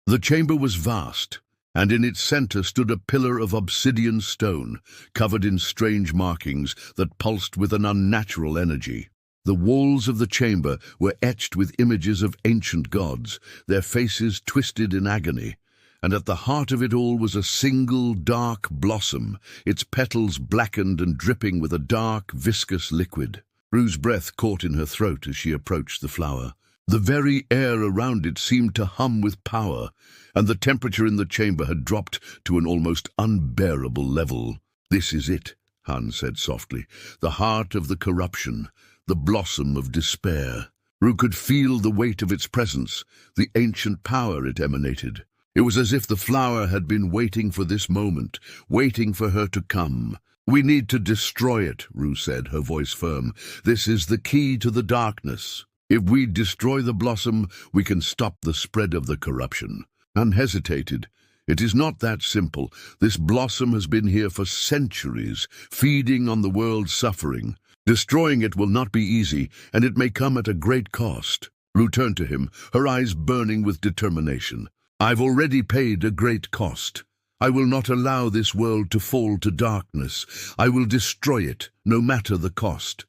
The chamber was vast, and in its center stood a pillar of obsidian stone, covered in strange markings that pulsed with an unnatural energy. The walls of the chamber were etched with images of ancient gods, their faces twisted in agony, and at the heart of it all was a single dark blossom, its petals blackened and dripping with a dark, viscous liquid. Ru's breath caught in her throat as she approached the flower. The very air around it seemed to hum with power, and the temperature in the chamber had dropped to an almost unbearable level. "This is it," Han said softly, "the heart of the corruption, the blossom of despair." Ru could feel the weight of its presence, the ancient power it emanated. It was as if the flower had been waiting for this moment, waiting for her to come. "We need to destroy it," Ru said, her voice firm. "This is the key to the darkness. If we destroy the blossom, we can stop the spread of the corruption." Han hesitated. "It is not that simple. This blossom has been here for centuries, feeding on the world's suffering. Destroying it will not be easy, and it may come at a great cost." Ru turned to him, her eyes burning with determination. "I've already paid a great cost. I will not allow this world to fall to darkness. I will destroy it, no matter the cost."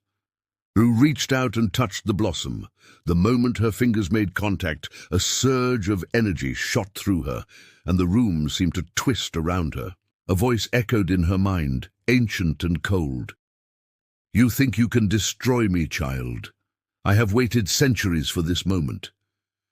Ru reached out and touched the blossom. The moment her fingers made contact, a surge of energy shot through her, and the room seemed to twist around her. A voice echoed in her mind, ancient and cold. "You think you can destroy me, child? I have waited centuries for this moment.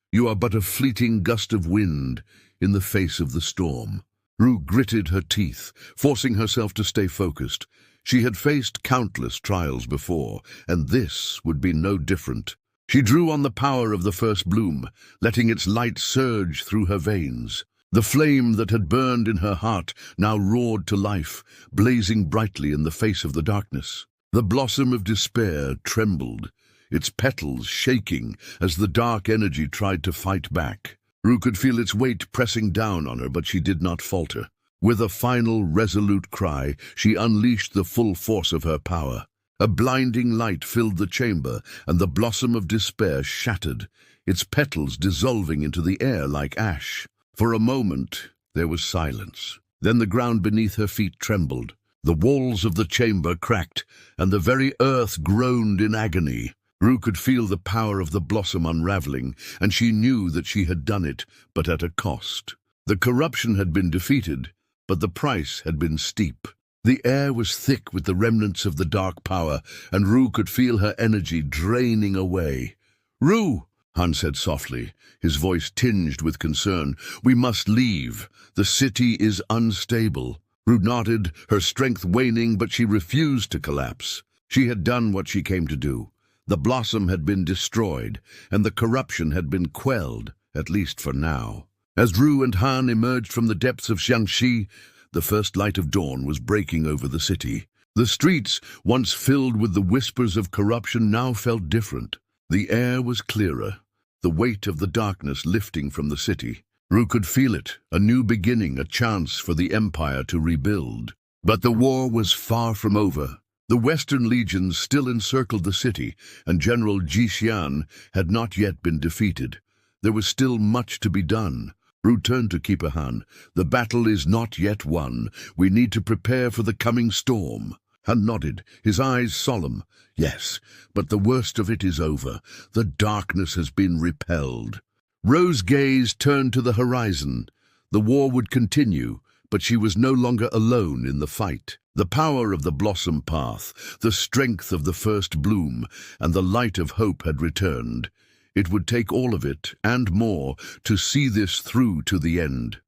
You are but a fleeting gust of wind in the face of the storm." Ru gritted her teeth, forcing herself to stay focused. She had faced countless trials before, and this would be no different. She drew on the power of the first bloom, letting its light surge through her veins. The flame that had burned in her heart now roared to life, blazing brightly in the face of the darkness. The blossom of despair trembled, its petals shaking as the dark energy tried to fight back. Ru could feel its weight pressing down on her, but she did not falter. With a final, resolute cry, she unleashed the full force of her power. A blinding light filled the chamber, and the blossom of despair shattered, its petals dissolving into the air like ash. For a moment, there was silence. Then the ground beneath her feet trembled. The walls of the chamber cracked, and the very earth groaned in agony. Ru could feel the power of the blossom unraveling, and she knew that she had done it, but at a cost. The corruption had been defeated, but the price had been steep. The air was thick with the remnants of the dark power, and Ru could feel her energy draining away. "Ru," Han said softly, his voice tinged with concern, "we must leave. The city is unstable." Ru nodded, her strength waning, but she refused to collapse. She had done what she came to do. The blossom had been destroyed, and the corruption had been quelled, at least for now. As Ru and Han emerged from the depths of Qingshui, the first light of dawn was breaking over the city. The streets, once filled with the whispers of corruption, now felt different. The air was clearer, the weight of the darkness lifting from the city. Ru could feel it, a new beginning, a chance for the empire to rebuild. But the war was far from over. The Western legions still encircled the city, and General Jixian had not yet been defeated. There was still much to be done. Ru turned to Keeper Han. "The battle is not yet won. We need to prepare for the coming storm." Han nodded, his eyes solemn. "Yes, but the worst of it is over. The darkness has been repelled." Ru's gaze turned to the horizon. The war would continue, but she was no longer alone in the fight. The power of the blossom path, the strength of the first bloom, and the light of hope had returned. It would take all of it, and more, to see this through to the end.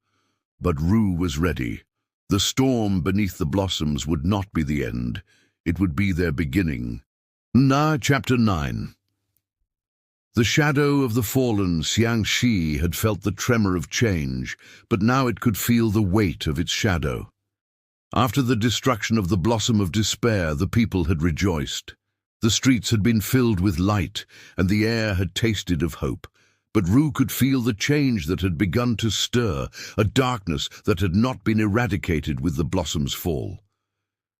But Ru was ready. The storm beneath the blossoms would not be the end. It would be their beginning. Chapter 9. The shadow of the fallen Qingshui had felt the tremor of change, but now it could feel the weight of its shadow. After the destruction of the blossom of despair, the people had rejoiced. The streets had been filled with light, and the air had tasted of hope. But Ru could feel the change that had begun to stir, a darkness that had not been eradicated with the blossom's fall.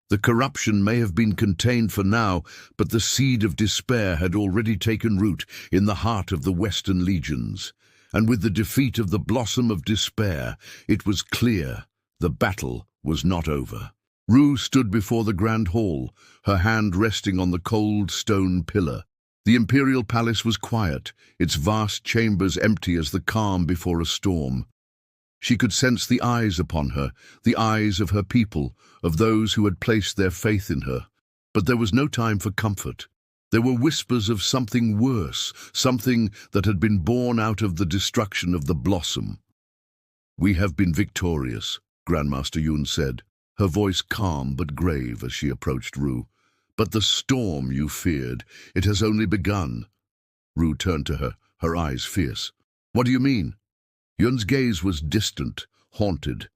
The corruption may have been contained for now, but the seed of despair had already taken root in the heart of the Western legions. and with the defeat of the blossom of despair, it was clear the battle was not over. Rou stood before the grand hall, her hand resting on the cold stone pillar. The imperial palace was quiet, its vast chambers empty as the calm before a storm. She could sense the eyes upon her, the eyes of her people, of those who had placed their faith in her. But there was no time for comfort. There were whispers of something worse, something that had been born out of the destruction of the blossom. "We have been victorious," Grandmaster Yun said, her voice calm but grave as she approached Rou. "But the storm you feared, it has only begun." Rou turned to her, her eyes fierce. "What do you mean?" Yun's gaze was distant, haunted.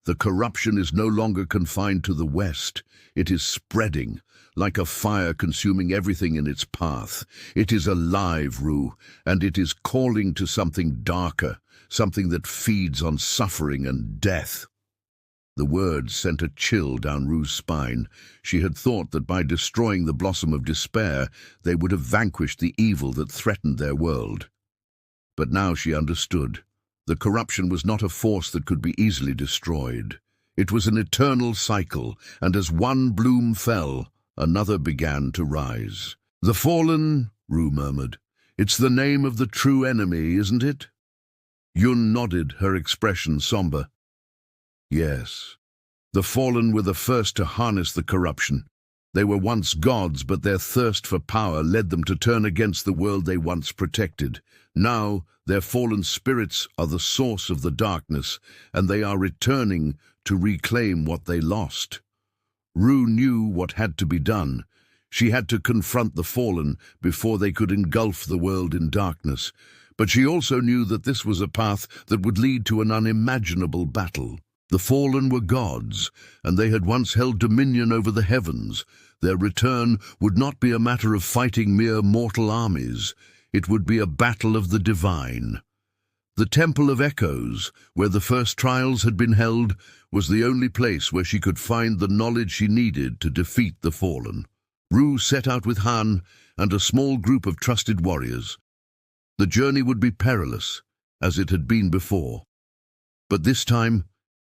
"The corruption is no longer confined to the West. It is spreading, like a fire consuming everything in its path. It is alive, Rou, and it is calling to something darker, something that feeds on suffering and death." The words sent a chill down Ru's spine. She had thought that by destroying the blossom of despair, they would have vanquished the evil that threatened their world. But now she understood. The corruption was not a force that could be easily destroyed. It was an eternal cycle, and as one bloom fell, another began to rise. "The fallen," Rou murmured. "It's the name of the true enemy, isn't it?" Yun nodded, her expression somber. "Yes. The fallen were the first to harness the corruption. They were once gods, but their thirst for power led them to turn against the world they once protected. Now, their fallen spirits are the source of the darkness, and they are returning to reclaim what they lost." Rou knew what had to be done. She had to confront the fallen before they could engulf the world in darkness. But she also knew that this was a path that would lead to an unimaginable battle. The fallen were gods, and they had once held dominion over the heavens. Their return would not be a matter of fighting mere mortal armies. It would be a battle of the divine. The Temple of Echoes, where the first trials had been held, was the only place where she could find the knowledge she needed to defeat the fallen. Rou set out with Han and a small group of trusted warriors. The journey would be perilous, as it had been before. But this time,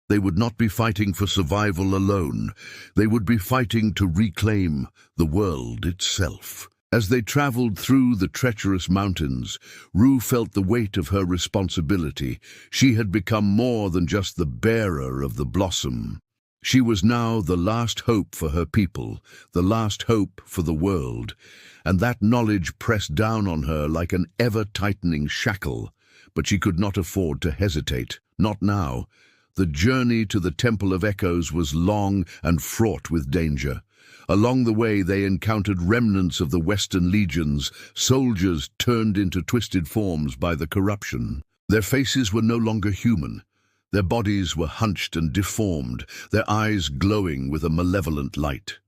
they would not be fighting for survival alone. They would be fighting to reclaim the world itself. As they traveled through the treacherous mountains, Rou felt the weight of her responsibility. She had become more than just the bearer of the blossom. She was now the last hope for her people, the last hope for the world. And that knowledge pressed down on her like an ever-tightening shackle. But she could not afford to hesitate, not now. The journey to the Temple of Echoes was long and fraught with danger. Along the way they encountered remnants of the Western legions, soldiers turned into twisted forms by the corruption. Their faces were no longer human. Their bodies were hunched and deformed, their eyes glowing with a malevolent light.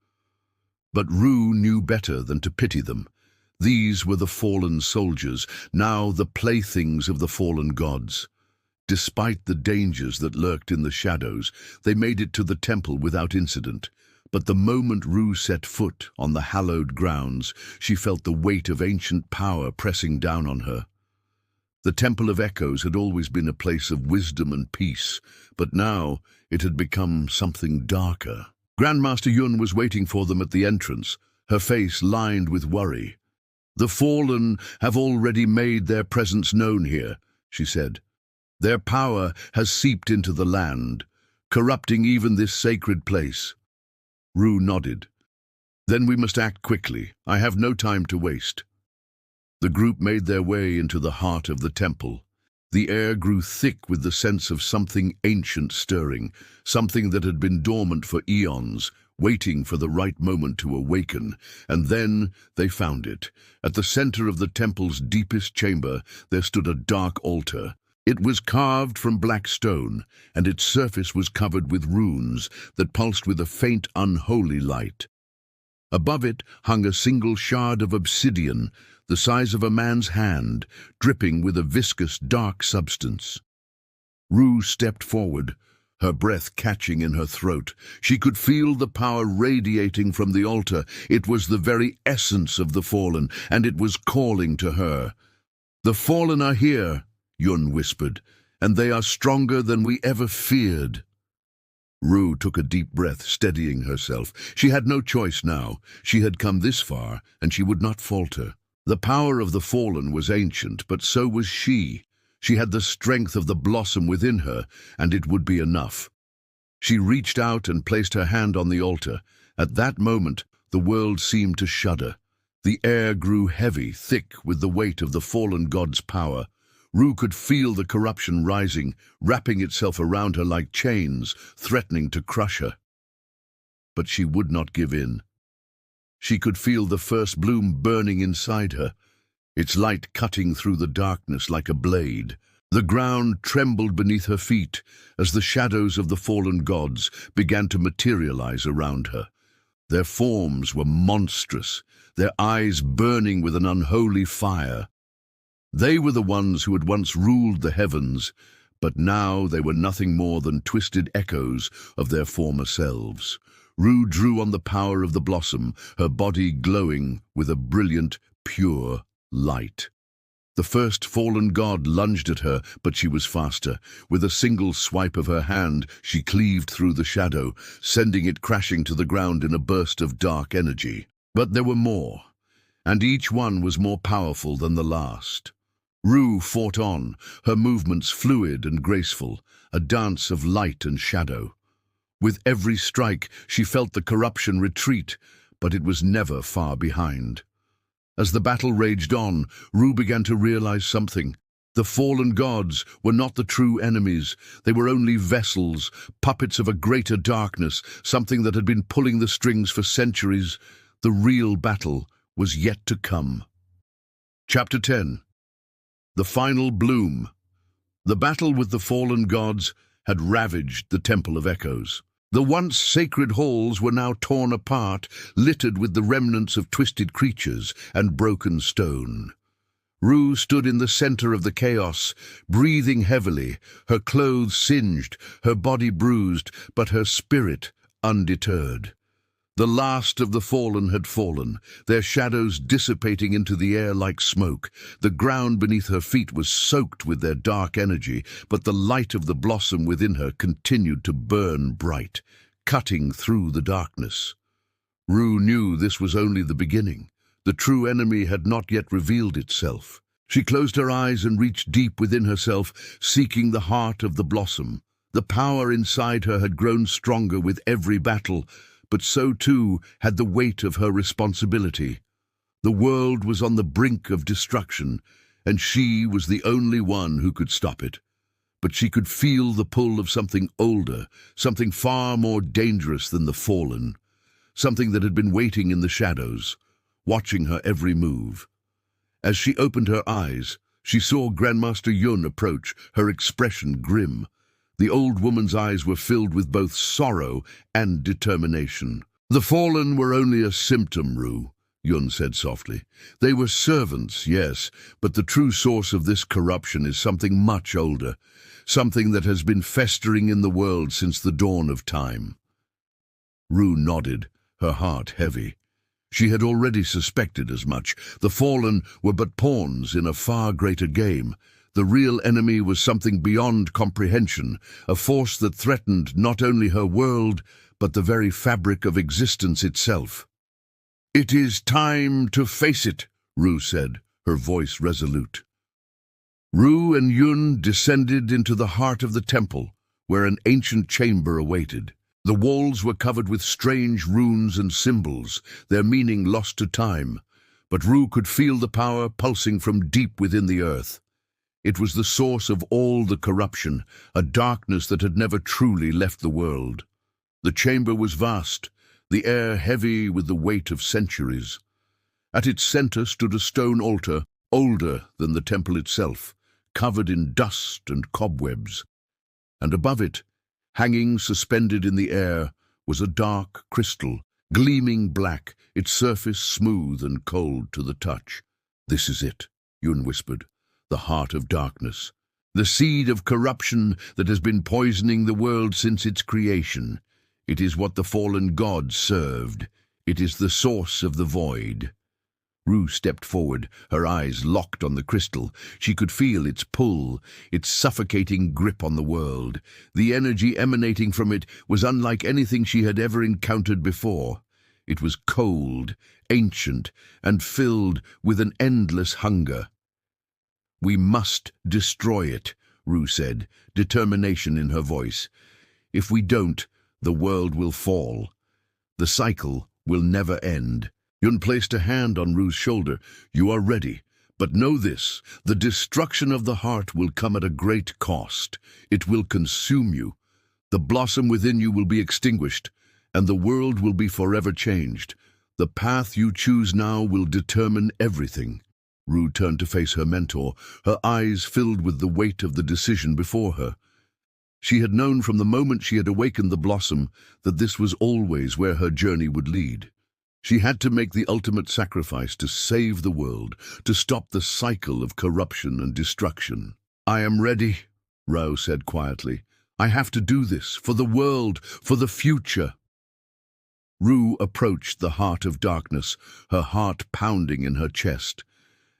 But Rou knew better than to pity them. These were the fallen soldiers, now the playthings of the fallen gods. Despite the dangers that lurked in the shadows, they made it to the temple without incident. But the moment Rou set foot on the hallowed grounds, she felt the weight of ancient power pressing down on her. The Temple of Echoes had always been a place of wisdom and peace, but now it had become something darker. Grandmaster Yun was waiting for them at the entrance, her face lined with worry. "The fallen have already made their presence known here," she said. "Their power has seeped into the land, corrupting even this sacred place." Rou nodded. "Then we must act quickly. I have no time to waste." The group made their way into the heart of the temple. The air grew thick with the sense of something ancient stirring, something that had been dormant for eons, waiting for the right moment to awaken. And then they found it. At the center of the temple's deepest chamber, there stood a dark altar. It was carved from black stone, and its surface was covered with runes that pulsed with a faint, unholy light. Above it hung a single shard of obsidian, the size of a man's hand, dripping with a viscous, dark substance. Rou stepped forward, her breath catching in her throat. She could feel the power radiating from the altar. It was the very essence of the fallen, and it was calling to her. "The fallen are here," Yun whispered, "and they are stronger than we ever feared." Rou took a deep breath, steadying herself. She had no choice now. She had come this far, and she would not falter. The power of the fallen was ancient, but so was she. She had the strength of the blossom within her, and it would be enough. She reached out and placed her hand on the altar. At that moment, the world seemed to shudder. The air grew heavy, thick with the weight of the fallen god's power. Rou could feel the corruption rising, wrapping itself around her like chains, threatening to crush her. But she would not give in. She could feel the first bloom burning inside her, its light cutting through the darkness like a blade. The ground trembled beneath her feet as the shadows of the fallen gods began to materialize around her. Their forms were monstrous, their eyes burning with an unholy fire. They were the ones who had once ruled the heavens, but now they were nothing more than twisted echoes of their former selves. Rou drew on the power of the blossom, her body glowing with a brilliant, pure light. The first fallen god lunged at her, but she was faster. With a single swipe of her hand, she cleaved through the shadow, sending it crashing to the ground in a burst of dark energy. But there were more, and each one was more powerful than the last. Rou fought on, her movements fluid and graceful, a dance of light and shadow. With every strike, she felt the corruption retreat, but it was never far behind. As the battle raged on, Rou began to realize something. The fallen gods were not the true enemies. They were only vessels, puppets of a greater darkness, something that had been pulling the strings for centuries. The real battle was yet to come. Chapter 10. The Final Bloom. The battle with the fallen gods had ravaged the Temple of Echoes. The once sacred halls were now torn apart, littered with the remnants of twisted creatures and broken stone. Rou stood in the center of the chaos, breathing heavily, her clothes singed, her body bruised, but her spirit undeterred. The last of the fallen had fallen, their shadows dissipating into the air like smoke. The ground beneath her feet was soaked with their dark energy, but the light of the blossom within her continued to burn bright, cutting through the darkness. Rou knew this was only the beginning. The true enemy had not yet revealed itself. She closed her eyes and reached deep within herself, seeking the heart of the blossom. The power inside her had grown stronger with every battle, but so too had the weight of her responsibility. The world was on the brink of destruction, and she was the only one who could stop it. But she could feel the pull of something older, something far more dangerous than the fallen, something that had been waiting in the shadows, watching her every move. As she opened her eyes, she saw Grandmaster Yun approach, her expression grim. The old woman's eyes were filled with both sorrow and determination. "The fallen were only a symptom, Rou," Yun said softly. "They were servants, yes, but the true source of this corruption is something much older, something that has been festering in the world since the dawn of time." Rou nodded, her heart heavy. She had already suspected as much. The fallen were but pawns in a far greater game. The real enemy was something beyond comprehension, a force that threatened not only her world, but the very fabric of existence itself. "It is time to face it," Rou said, her voice resolute. Rou and Yun descended into the heart of the temple, where an ancient chamber awaited. The walls were covered with strange runes and symbols, their meaning lost to time, but Rou could feel the power pulsing from deep within the earth. It was the source of all the corruption, a darkness that had never truly left the world. The chamber was vast, the air heavy with the weight of centuries. At its center stood a stone altar, older than the temple itself, covered in dust and cobwebs. And above it, hanging suspended in the air, was a dark crystal, gleaming black, its surface smooth and cold to the touch. "This is it," Yun whispered. "The heart of darkness, the seed of corruption that has been poisoning the world since its creation. It is what the fallen gods served. It is the source of the void." Rou stepped forward, her eyes locked on the crystal. She could feel its pull, its suffocating grip on the world. The energy emanating from it was unlike anything she had ever encountered before. It was cold, ancient, and filled with an endless hunger. "We must destroy it," Rou said, determination in her voice. "If we don't, the world will fall. The cycle will never end." Yun placed a hand on Ru's shoulder. "You are ready. But know this, the destruction of the heart will come at a great cost. It will consume you. The blossom within you will be extinguished, and the world will be forever changed. The path you choose now will determine everything." Rou turned to face her mentor, her eyes filled with the weight of the decision before her. She had known from the moment she had awakened the blossom that this was always where her journey would lead. She had to make the ultimate sacrifice to save the world, to stop the cycle of corruption and destruction. "I am ready," Rou said quietly. "I have to do this, for the world, for the future." Rou approached the heart of darkness, her heart pounding in her chest.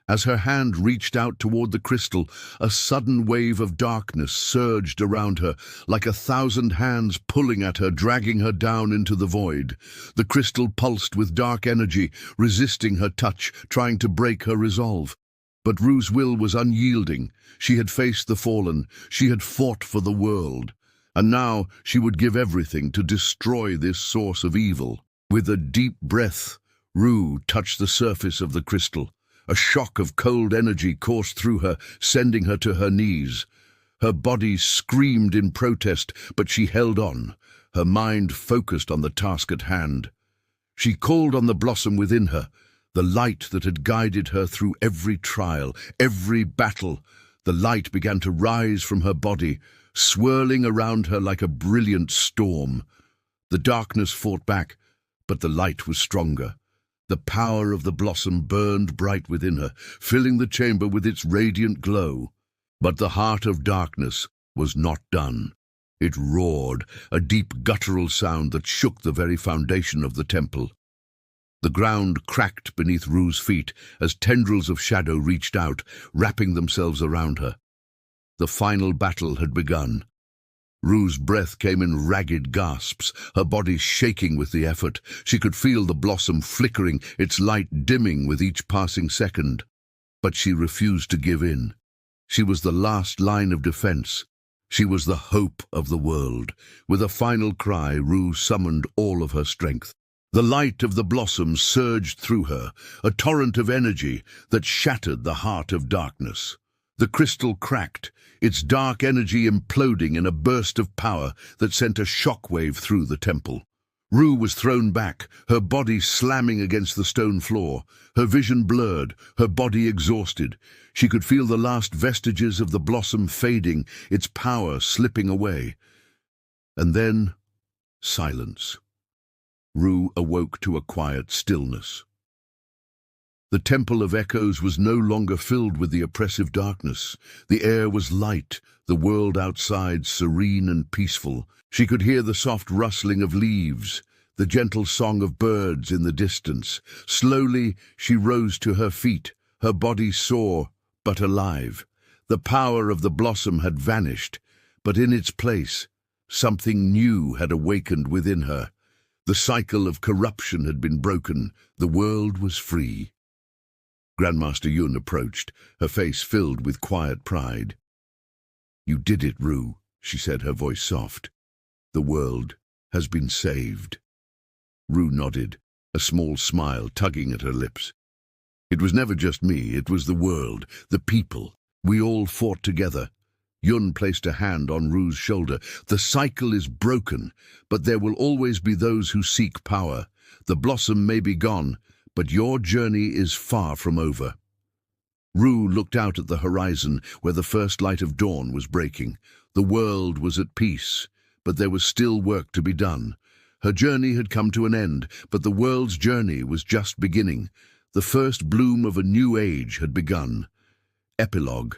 As her hand reached out toward the crystal, a sudden wave of darkness surged around her, like 1,000 hands pulling at her, dragging her down into the void. The crystal pulsed with dark energy, resisting her touch, trying to break her resolve. But Ru's will was unyielding. She had faced the fallen, she had fought for the world, and now she would give everything to destroy this source of evil. With a deep breath, Rou touched the surface of the crystal. A shock of cold energy coursed through her, sending her to her knees. Her body screamed in protest, but she held on, her mind focused on the task at hand. She called on the blossom within her, the light that had guided her through every trial, every battle. The light began to rise from her body, swirling around her like a brilliant storm. The darkness fought back, but the light was stronger. The power of the blossom burned bright within her, filling the chamber with its radiant glow. But the heart of darkness was not done. It roared, a deep guttural sound that shook the very foundation of the temple. The ground cracked beneath Ru's feet as tendrils of shadow reached out, wrapping themselves around her. The final battle had begun. Ru's breath came in ragged gasps, her body shaking with the effort. She could feel the blossom flickering, its light dimming with each passing second. But she refused to give in. She was the last line of defense. She was the hope of the world. With a final cry, Rou summoned all of her strength. The light of the blossom surged through her, a torrent of energy that shattered the heart of darkness. The crystal cracked, its dark energy imploding in a burst of power that sent a shockwave through the temple. Rou was thrown back, her body slamming against the stone floor, her vision blurred, her body exhausted. She could feel the last vestiges of the blossom fading, its power slipping away. And then, silence. Rou awoke to a quiet stillness. The Temple of Echoes was no longer filled with the oppressive darkness. The air was light, the world outside serene and peaceful. She could hear the soft rustling of leaves, the gentle song of birds in the distance. Slowly she rose to her feet, her body sore but alive. The power of the blossom had vanished, but in its place, something new had awakened within her. The cycle of corruption had been broken. The world was free. Grandmaster Yun approached, her face filled with quiet pride. "You did it, Rou," she said, her voice soft. "The world has been saved." Rou nodded, a small smile tugging at her lips. "It was never just me, it was the world, the people. We all fought together." Yun placed a hand on Ru's shoulder. "The cycle is broken, but there will always be those who seek power. The blossom may be gone, but your journey is far from over." Rou looked out at the horizon where the first light of dawn was breaking. The world was at peace, but there was still work to be done. Her journey had come to an end, but the world's journey was just beginning. The first bloom of a new age had begun. Epilogue.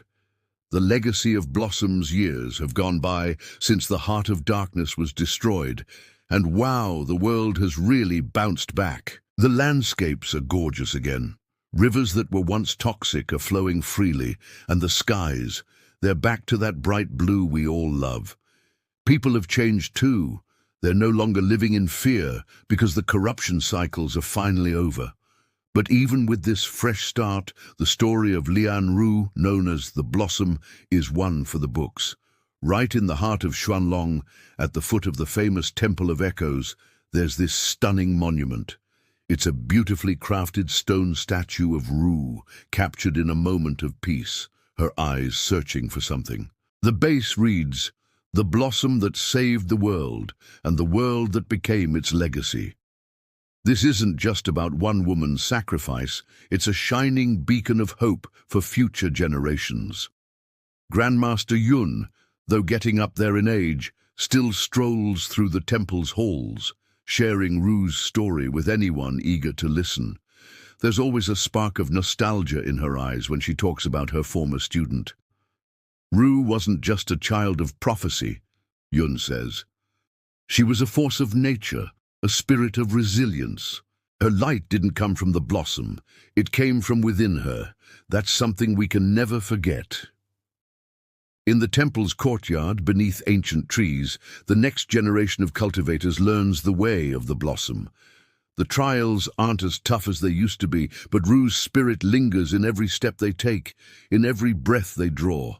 The legacy of Blossom's years have gone by since the heart of darkness was destroyed, and wow, the world has really bounced back. The landscapes are gorgeous again. Rivers that were once toxic are flowing freely, and the skies, they're back to that bright blue we all love. People have changed too. They're no longer living in fear because the corruption cycles are finally over. But even with this fresh start, the story of Lian Rou, known as the Blossom, is one for the books. Right in the heart of Xuanlong, at the foot of the famous Temple of Echoes, there's this stunning monument. It's a beautifully crafted stone statue of Rou, captured in a moment of peace, her eyes searching for something. The base reads, "The blossom that saved the world, and the world that became its legacy." This isn't just about one woman's sacrifice, it's a shining beacon of hope for future generations. Grandmaster Yun, though getting up there in age, still strolls through the temple's halls, sharing Ru's story with anyone eager to listen. There's always a spark of nostalgia in her eyes when she talks about her former student. Ru wasn't just a child of prophecy, Yun says. She was a force of nature, a spirit of resilience. Her light didn't come from the blossom, it came from within her. That's something we can never forget. In the temple's courtyard, beneath ancient trees, the next generation of cultivators learns the way of the blossom. The trials aren't as tough as they used to be, but Ru's spirit lingers in every step they take, in every breath they draw.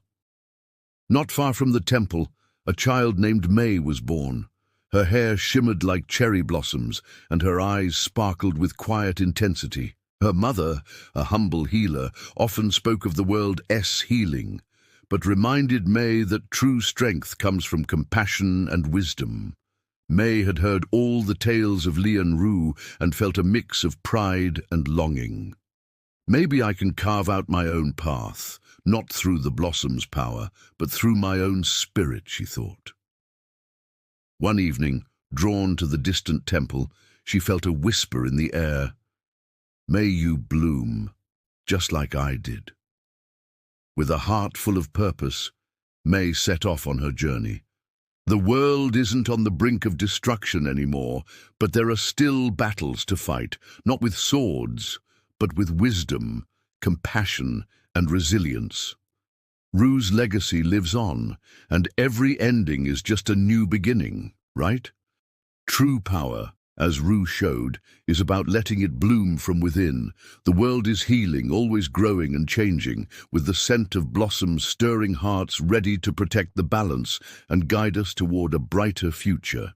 Not far from the temple, a child named Mei was born. Her hair shimmered like cherry blossoms, and her eyes sparkled with quiet intensity. Her mother, a humble healer, often spoke of the world's healing, but reminded Mei that true strength comes from compassion and wisdom. Mei had heard all the tales of Lian Rou and felt a mix of pride and longing. Maybe I can carve out my own path, not through the blossom's power, but through my own spirit, she thought. One evening, drawn to the distant temple, she felt a whisper in the air. "May you bloom, just like I did." With a heart full of purpose, Mei set off on her journey. The world isn't on the brink of destruction anymore, but there are still battles to fight, not with swords, but with wisdom, compassion, and resilience. Ru's legacy lives on, and every ending is just a new beginning, right? True power, as Ru showed, is about letting it bloom from within. The world is healing, always growing and changing, with the scent of blossoms stirring hearts ready to protect the balance and guide us toward a brighter future.